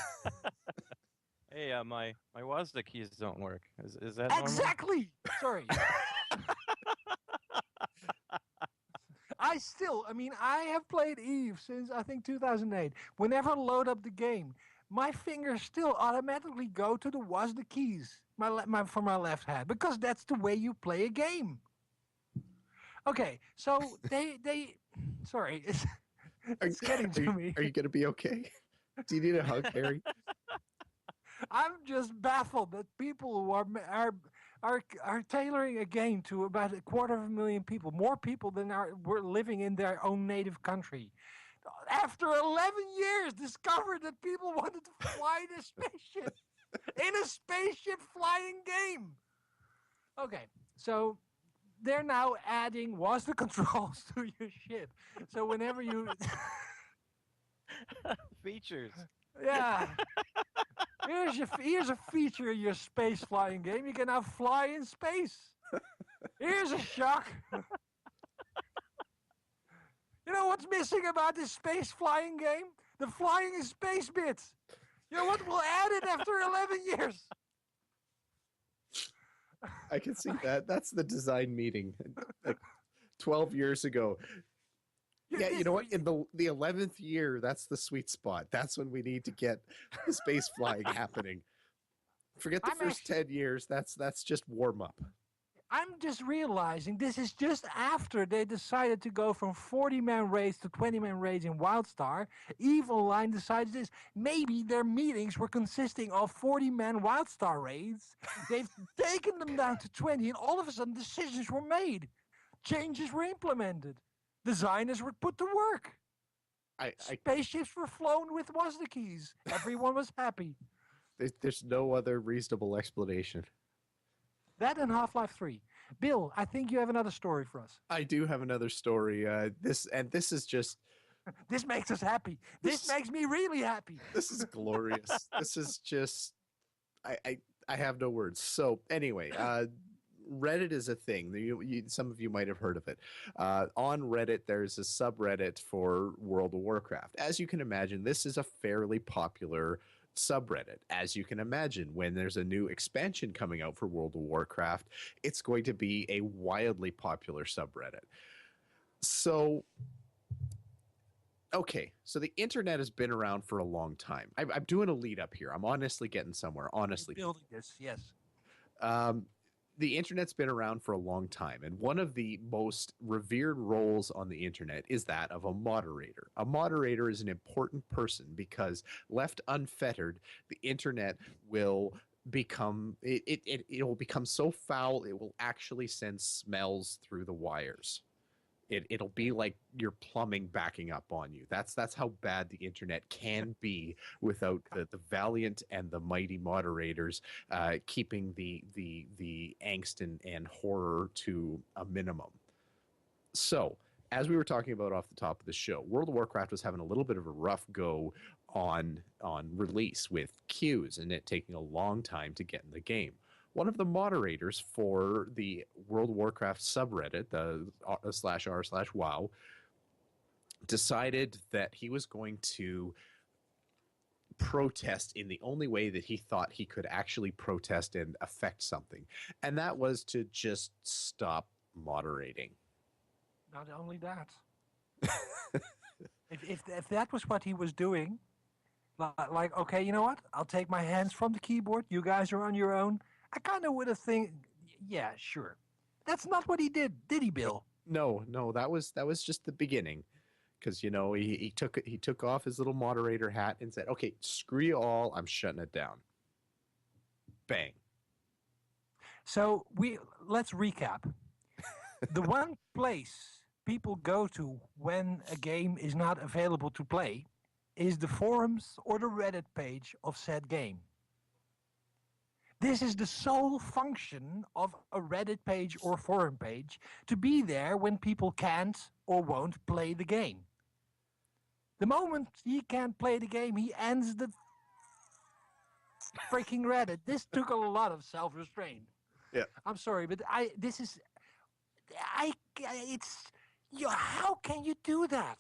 S4: Hey, my WASD keys don't work. Is that normal?
S5: Exactly. Sorry. I have played EVE since, I think, 2008. Whenever I load up the game, my fingers still automatically go to the WASD keys for my left hand, because that's the way you play a game. Okay, so they sorry, it's getting to me.
S3: Are you going to be okay? Do you need a hug, Harry?
S5: I'm just baffled that people who are tailoring a game to about 250,000 people, more people than were living in their own native country. After 11 years, discovered that people wanted to fly the spaceship. in a spaceship flying game. Okay, so they're now adding WASD controls to your ship. So whenever you,
S4: Features.
S5: yeah, here's a feature in your space flying game. You can now fly in space. Here's a shock. You know what's missing about this space flying game? The flying in space bits. You know what? We'll add it after 11 years.
S3: I can see that. That's the design meeting, like 12 years ago. Yeah, you know what? In the 11th year, that's the sweet spot. That's when we need to get the space flying happening. Forget the first 10 years. That's just warm up.
S5: I'm just realizing this is just after they decided to go from 40-man raids to 20-man raids in Wildstar. Evil Line decided this. Maybe their meetings were consisting of 40-man Wildstar raids. They've taken them down to 20, and all of a sudden decisions were made. Changes were implemented. Designers were put to work. Spaceships were flown with WASD keys. Everyone was happy.
S3: There's no other reasonable explanation.
S5: That and Half-Life 3. Bill, I think you have another story for us.
S3: I do have another story. This is just...
S5: This makes us happy. This makes me really happy.
S3: This is glorious. This is just... I have no words. So, anyway, Reddit is a thing. Some of you might have heard of it. On Reddit, there's a subreddit for World of Warcraft. As you can imagine, this is a fairly popular subreddit. As you can imagine, when there's a new expansion coming out for World of Warcraft, it's going to be a wildly popular subreddit. So, okay, so the internet has been around for a long time. I'm doing a lead up here. I'm honestly getting somewhere. Honestly,
S5: building this, yes.
S3: The internet's been around for a long time, and one of the most revered roles on the internet is that of a moderator. A moderator is an important person because left unfettered, the internet will become it will become so foul it will actually send smells through the wires. It'll be like your plumbing backing up on you. That's how bad the internet can be without the valiant and the mighty moderators keeping the angst and horror to a minimum. So, as we were talking about off the top of the show, World of Warcraft was having a little bit of a rough go on release with queues and it taking a long time to get in the game. One of the moderators for the World of Warcraft subreddit, the /r/wow, decided that he was going to protest in the only way that he thought he could actually protest and affect something. And that was to just stop moderating.
S5: Not only that. if that was what he was doing, like, okay, you know what? I'll take my hands from the keyboard. You guys are on your own. I kind of would have think, yeah, sure. That's not what he did he, Bill?
S3: No, that was just the beginning, because you know he took off his little moderator hat and said, "Okay, screw you all, I'm shutting it down." Bang.
S5: So let's recap. The one place people go to when a game is not available to play is the forums or the Reddit page of said game. This is the sole function of a Reddit page or forum page, to be there when people can't or won't play the game. The moment he can't play the game, he ends the freaking Reddit. This took a lot of self-restraint.
S3: Yeah.
S5: I'm sorry, but how can you do that?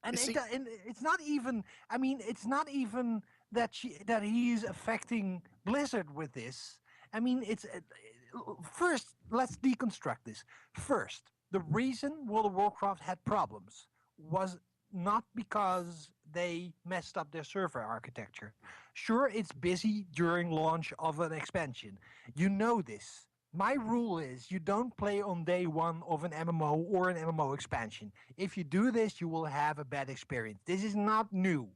S5: And it's not even, I mean, it's not even that he's affecting Blizzard with this. I mean, it's first, let's deconstruct this. First, the reason World of Warcraft had problems was not because they messed up their server architecture. Sure, it's busy during launch of an expansion. You know this. My rule is you don't play on day one of an MMO or an MMO expansion. If you do this, you will have a bad experience. This is not new.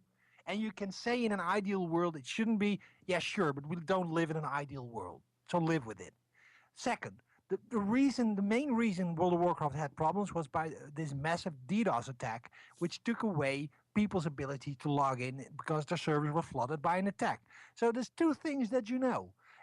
S5: And you can say in an ideal world it shouldn't be, yeah, sure, but we don't live in an ideal world. So live with it. Second, the main reason World of Warcraft had problems was by this massive DDoS attack, which took away people's ability to log in because their servers were flooded by an attack. So there's two things that you know.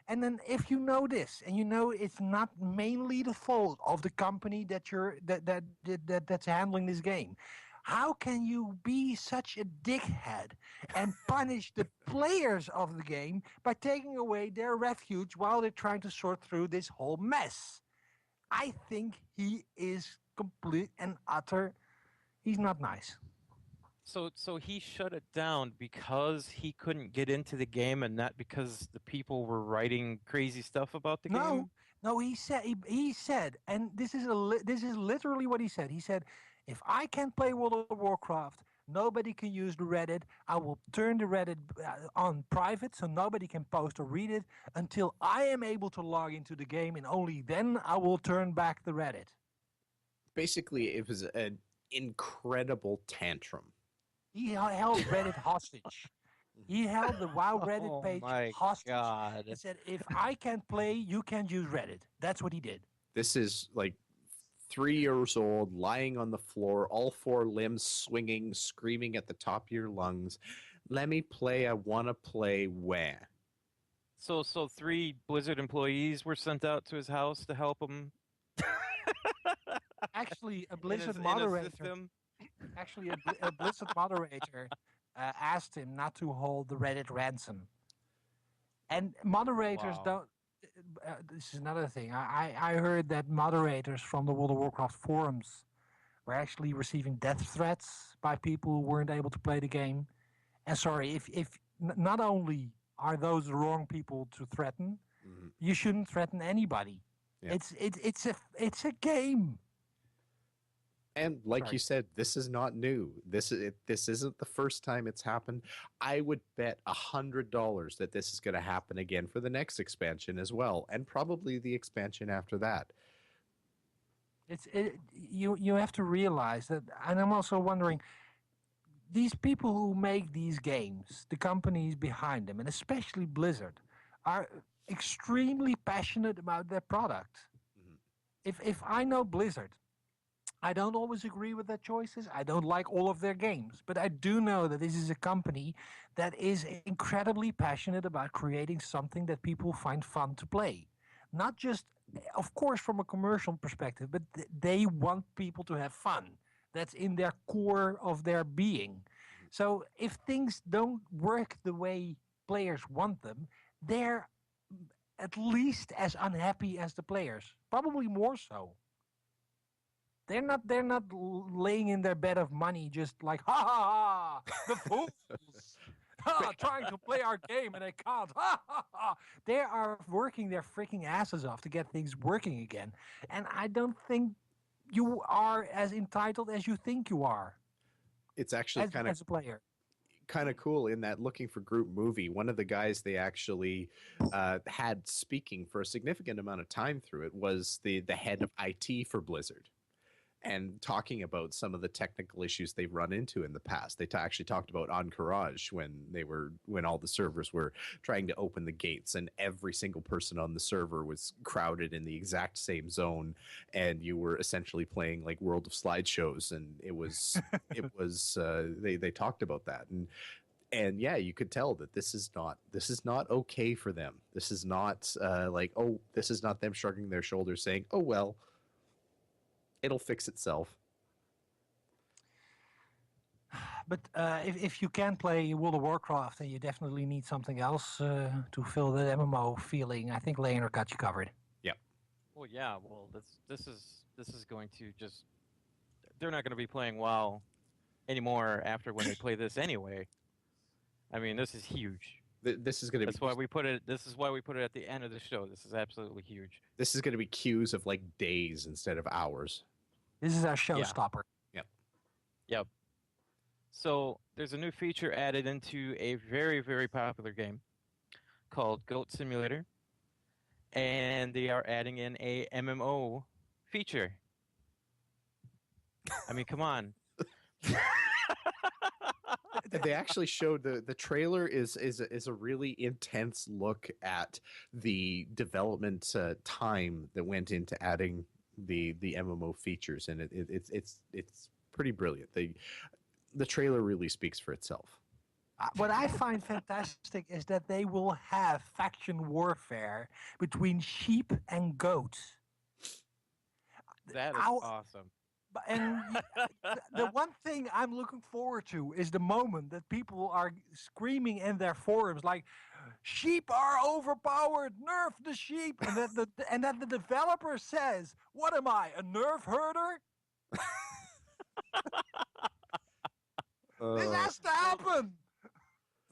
S5: And then if you know this and you know it's not mainly the fault of the company that's handling this game, how can you be such a dickhead and punish the players of the game by taking away their refuge while they're trying to sort through this whole mess? I think he is complete and utter. He's not nice.
S4: So he shut it down because he couldn't get into the game, and not because the people were writing crazy stuff about the game.
S5: No, he said, and this is literally what he said. He said, if I can't play World of Warcraft, nobody can use the Reddit. I will turn the Reddit on private so nobody can post or read it until I am able to log into the game, and only then I will turn back the Reddit.
S3: Basically, it was an incredible tantrum.
S5: He held Reddit hostage. He held the WoW Reddit page hostage.
S4: God.
S5: He said, if I can't play, you can't use Reddit. That's what he did.
S3: This is like 3 years old, lying on the floor, all four limbs swinging, screaming at the top of your lungs. Let me play. I want to play. Where?
S4: So 3 Blizzard employees were sent out to his house to help him.
S5: Actually, a Blizzard moderator. Actually, a Blizzard moderator asked him not to hold the Reddit ransom. And moderators don't. This is another thing. I heard that moderators from the World of Warcraft forums were actually receiving death threats by people who weren't able to play the game. And sorry, if not only are those the wrong people to threaten, you shouldn't threaten anybody. Yeah. It's a game.
S3: And like you said, this is not new. This isn't the first time it's happened. I would bet $100 that this is going to happen again for the next expansion as well, and probably the expansion after that.
S5: You have to realize that, and I'm also wondering, these people who make these games, the companies behind them, and especially Blizzard, are extremely passionate about their product. If I know Blizzard, I don't always agree with their choices. I don't like all of their games, but I do know that this is a company that is incredibly passionate about creating something that people find fun to play. Not just, of course, from a commercial perspective, but they want people to have fun. That's in their core of their being. So if things don't work the way players want them, they're at least as unhappy as the players, probably more so. They're not laying in their bed of money just like, ha ha ha, the fools, trying to play our game and they can't, ha ha ha. They are working their freaking asses off to get things working again. And I don't think you are as entitled as you think you are.
S3: It's actually
S5: as a player.
S3: Kind of cool in that Looking for Group movie, one of the guys they actually had speaking for a significant amount of time through it was the head of IT for Blizzard. And talking about some of the technical issues they've run into in the past. They actually talked about Encourage when all the servers were trying to open the gates and every single person on the server was crowded in the exact same zone, and you were essentially playing like World of Slideshows, and it was they talked about that. And yeah, you could tell that this is not okay for them. This is not this is not them shrugging their shoulders saying, oh well, it'll fix itself.
S5: But if you can play World of Warcraft and you definitely need something else to fill the MMO feeling, I think Leonard got you covered.
S3: Yeah.
S4: Well, yeah. Well, this is going to just, they're not going to be playing WoW anymore after when they play this anyway. I mean, this is huge.
S3: This is going to be.
S4: That's why we put it. This is why we put it at the end of the show. This is absolutely huge.
S3: This is going to be queues of like days instead of hours.
S5: This is our showstopper.
S3: Yep.
S4: Yep. So there's a new feature added into a very, very popular game called Goat Simulator, and they are adding in a MMO feature. I mean, come on.
S3: They actually showed the trailer is a really intense look at the development time that went into adding the MMO features, and it's pretty brilliant. The trailer really speaks for itself.
S5: What I find fantastic is that they will have faction warfare between sheep and goats.
S4: That is awesome.
S5: And the one thing I'm looking forward to is the moment that people are screaming in their forums like, "Sheep are overpowered! Nerf the sheep!" And that the developer says, "What am I, a nerf herder?" This has to happen.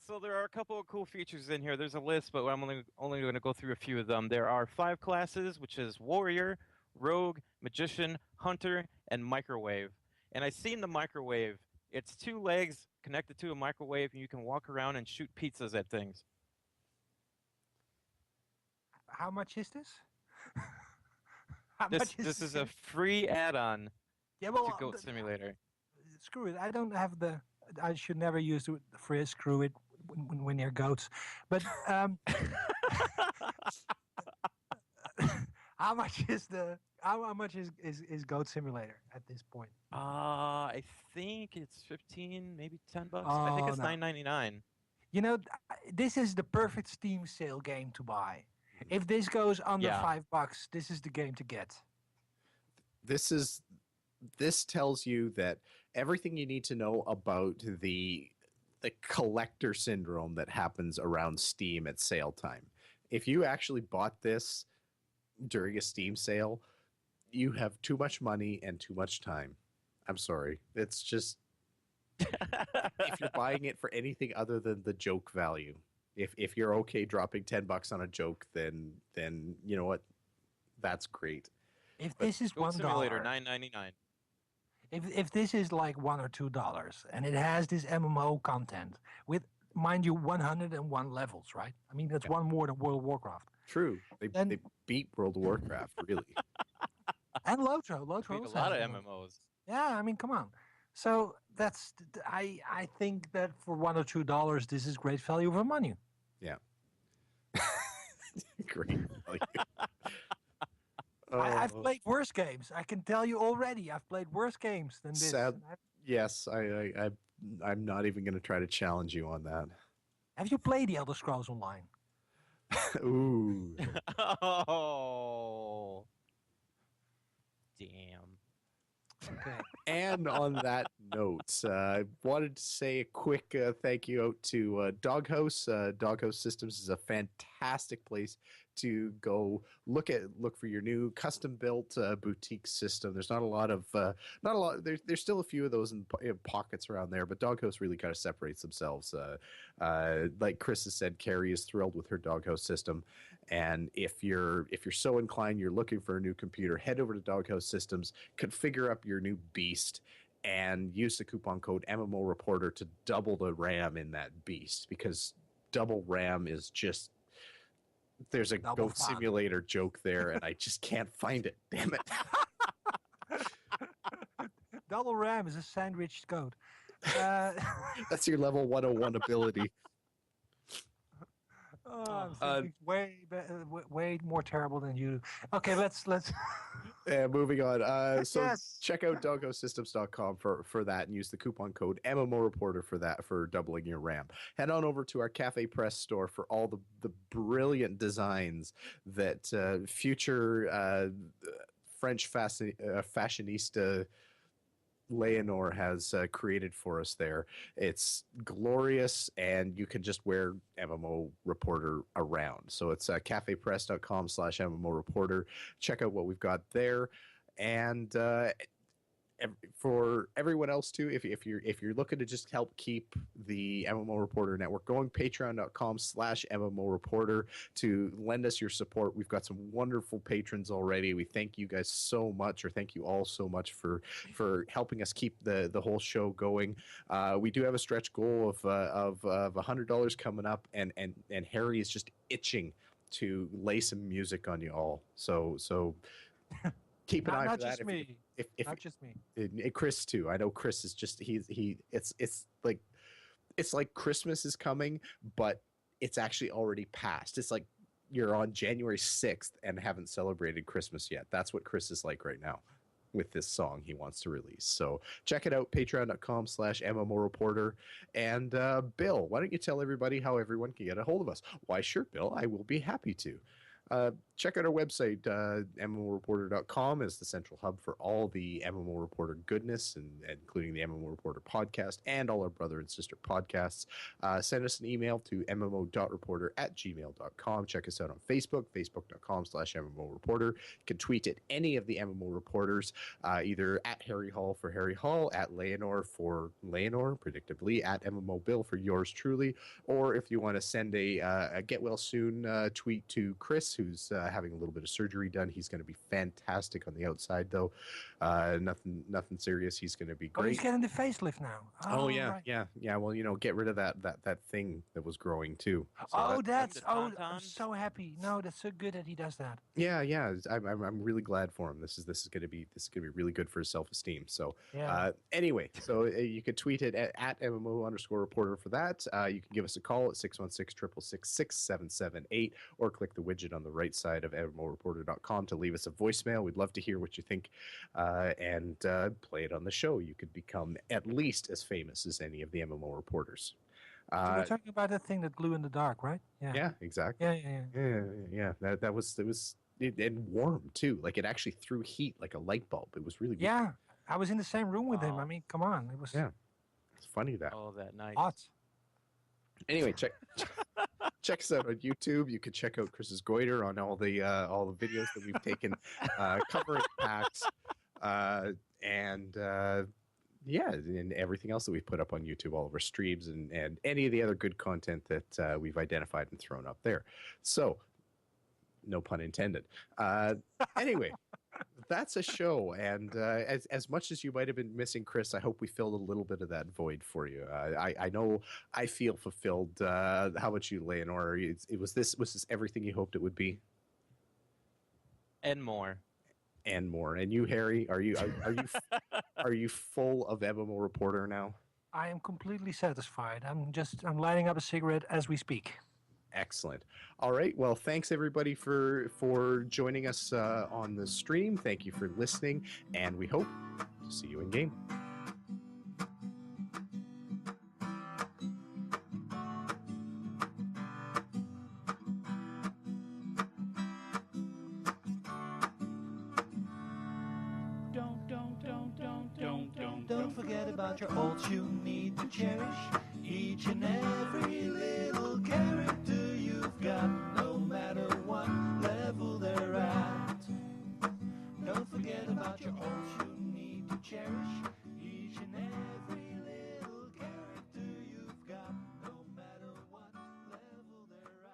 S4: So there are a couple of cool features in here. There's a list, but I'm only going to go through a few of them. There are 5 classes, which is Warrior, Rogue, Magician, Hunter, and Microwave. And I've seen the Microwave. It's 2 legs connected to a microwave, and you can walk around and shoot pizzas at things.
S5: How much is this?
S4: This is a free add-on
S5: to
S4: Goat Simulator.
S5: Screw it. I don't have the... I should never use the phrase "screw it" when you're goats. But how much is Goat Simulator at this point?
S4: I think it's 15, maybe $10. I think it's $9.99.
S5: You know, this is the perfect Steam sale game to buy. If this goes under $5, this is the game to get.
S3: This tells you that everything you need to know about the collector syndrome that happens around Steam at sale time. If you actually bought this during a Steam sale, you have too much money and too much time. I'm sorry. It's just if you're buying it for anything other than the joke value, if you're okay dropping $10 on a joke, then you know what? That's great.
S5: If this is $1,
S4: Simulator $9.99.
S5: If this is like $1 or $2 and it has this MMO content with, mind you, 101 levels, right? I mean, that's one more than World of Warcraft.
S3: True. They beat World of Warcraft, really.
S5: And Lotro.
S4: Beat a lot of MMOs.
S5: Yeah, I mean, come on. So that's I think that for $1 or $2, this is great value for money.
S3: Yeah. Great value.
S5: I've played worse games. I can tell you already. I've played worse games than this.
S3: Yes, I'm not even going to try to challenge you on that.
S5: Have you played the Elder Scrolls Online?
S3: Ooh.
S4: Oh. Damn.
S5: Okay.
S3: And on that note, I wanted to say a quick thank you out to Doghouse. Doghouse Systems is a fantastic place to go look for your new custom built boutique system. There's not a lot. There's still a few of those in pockets around there, but Doghouse really kind of separates themselves. Like Chris has said, Carrie is thrilled with her Doghouse system. And if you're so inclined, you're looking for a new computer, head over to Doghouse Systems, configure up your new beast, and use the coupon code MMO Reporter to double the RAM in that beast, because double RAM is just, there's a Goat Simulator joke there, and I just can't find it. Damn it.
S5: Double RAM is a sandwiched goat.
S3: That's your level 101 ability.
S5: I'm way more terrible than you. Okay, let's.
S3: Moving on. So
S5: yes.
S3: Check out doghoussystems.com for that, and use the coupon code MMO Reporter for that, for doubling your RAM. Head on over to our CAFEPRESS store for all the brilliant designs that future French fashionista Leonore has created for us there. It's glorious, and you can just wear MMO Reporter around. So it's cafepress.com/MMO Reporter. Check out what we've got there. And for everyone else too, if you're looking to just help keep the MMO Reporter network going, patreon.com/MMO Reporter to lend us your support. We've got some wonderful patrons already. We thank you guys so much, or thank you all so much for helping us keep the whole show going. We do have a stretch goal of $100 coming up, and Harry is just itching to lay some music on you all. So keep an eye for that.
S5: Not just me. Not just me.
S3: Chris too. I know Chris is just it's like Christmas is coming, but it's actually already passed. It's like you're on January 6th and haven't celebrated Christmas yet. That's what Chris is like right now. with this song he wants to release. So check it out, patreon.com/MMO Reporter. And Bill, why don't you tell everybody how everyone can get a hold of us? Why, sure, Bill, I will be happy to. Check out our website, MMOReporter.com is the central hub for all the MMO Reporter goodness, and including the MMO Reporter podcast and all our brother and sister podcasts. Send us an email to mmo.reporter@gmail.com. Check us out on Facebook, facebook.com/MMO Reporter. You can tweet at any of the MMO Reporters, either at Harry Hall for Harry Hall, at Leonor for Leonor, predictably, at MMO Bill for yours truly, or if you want to send a get well soon tweet to Chris, who's having a little bit of surgery done. He's going to be fantastic on the outside, though. Nothing serious. He's going to be great.
S5: Oh, he's getting the facelift now.
S3: Oh yeah,
S5: right.
S3: yeah. Well, get rid of that thing that was growing too. So
S5: I'm so happy. No, that's so good that he does that.
S3: Yeah. I'm really glad for him. This is going to be really good for his self-esteem. So anyway, so you could tweet it at MMO_reporter for that. You can give us a call at 616-666-6778, or click the widget on the right side of MMOReporter.com to leave us a voicemail. We'd love to hear what you think, and play it on the show. You could become at least as famous as any of the MMO reporters.
S5: We're talking about that thing that glue in the dark, right?
S3: Yeah, exactly. Yeah. That was and warm too. Like it actually threw heat like a light bulb. It was really good.
S5: Yeah, I was in the same room with him. I mean, come on, it was.
S3: Yeah, it's funny that.
S4: Oh, that night.
S5: Hot.
S3: Anyway, check us out on YouTube. You can check out Chris's goiter on all the videos that we've taken covering PAX, and everything else that we've put up on YouTube, all of our streams and any of the other good content that we've identified and thrown up there. So, no pun intended. Anyway. That's a show, and as much as you might have been missing Chris, I hope we filled a little bit of that void for you. I know I feel fulfilled. How about you, Leonor? Was this everything you hoped it would be?
S4: And more.
S3: And more. And you, Harry, are you full of MMO Reporter now?
S5: I am completely satisfied. I'm lighting up a cigarette as we speak.
S3: Excellent. All right. Well, thanks everybody for joining us on the stream. Thank you for listening, and we hope to see you in game.
S2: Don't forget about your olds you need to cherish. Each and every little character you've got, no matter what level they're at. Don't forget about your olds you need to cherish. Each and every little character you've got, no matter what level they're at.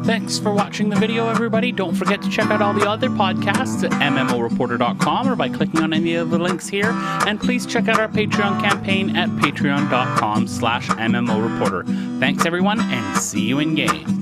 S1: Thanks for watching the video, everybody. Don't forget to check out all the other podcasts at MMOReporter.com or by clicking on any of the links here. And please check out our Patreon campaign at patreon.com/MMOReporter. Thanks, everyone, and see you in game.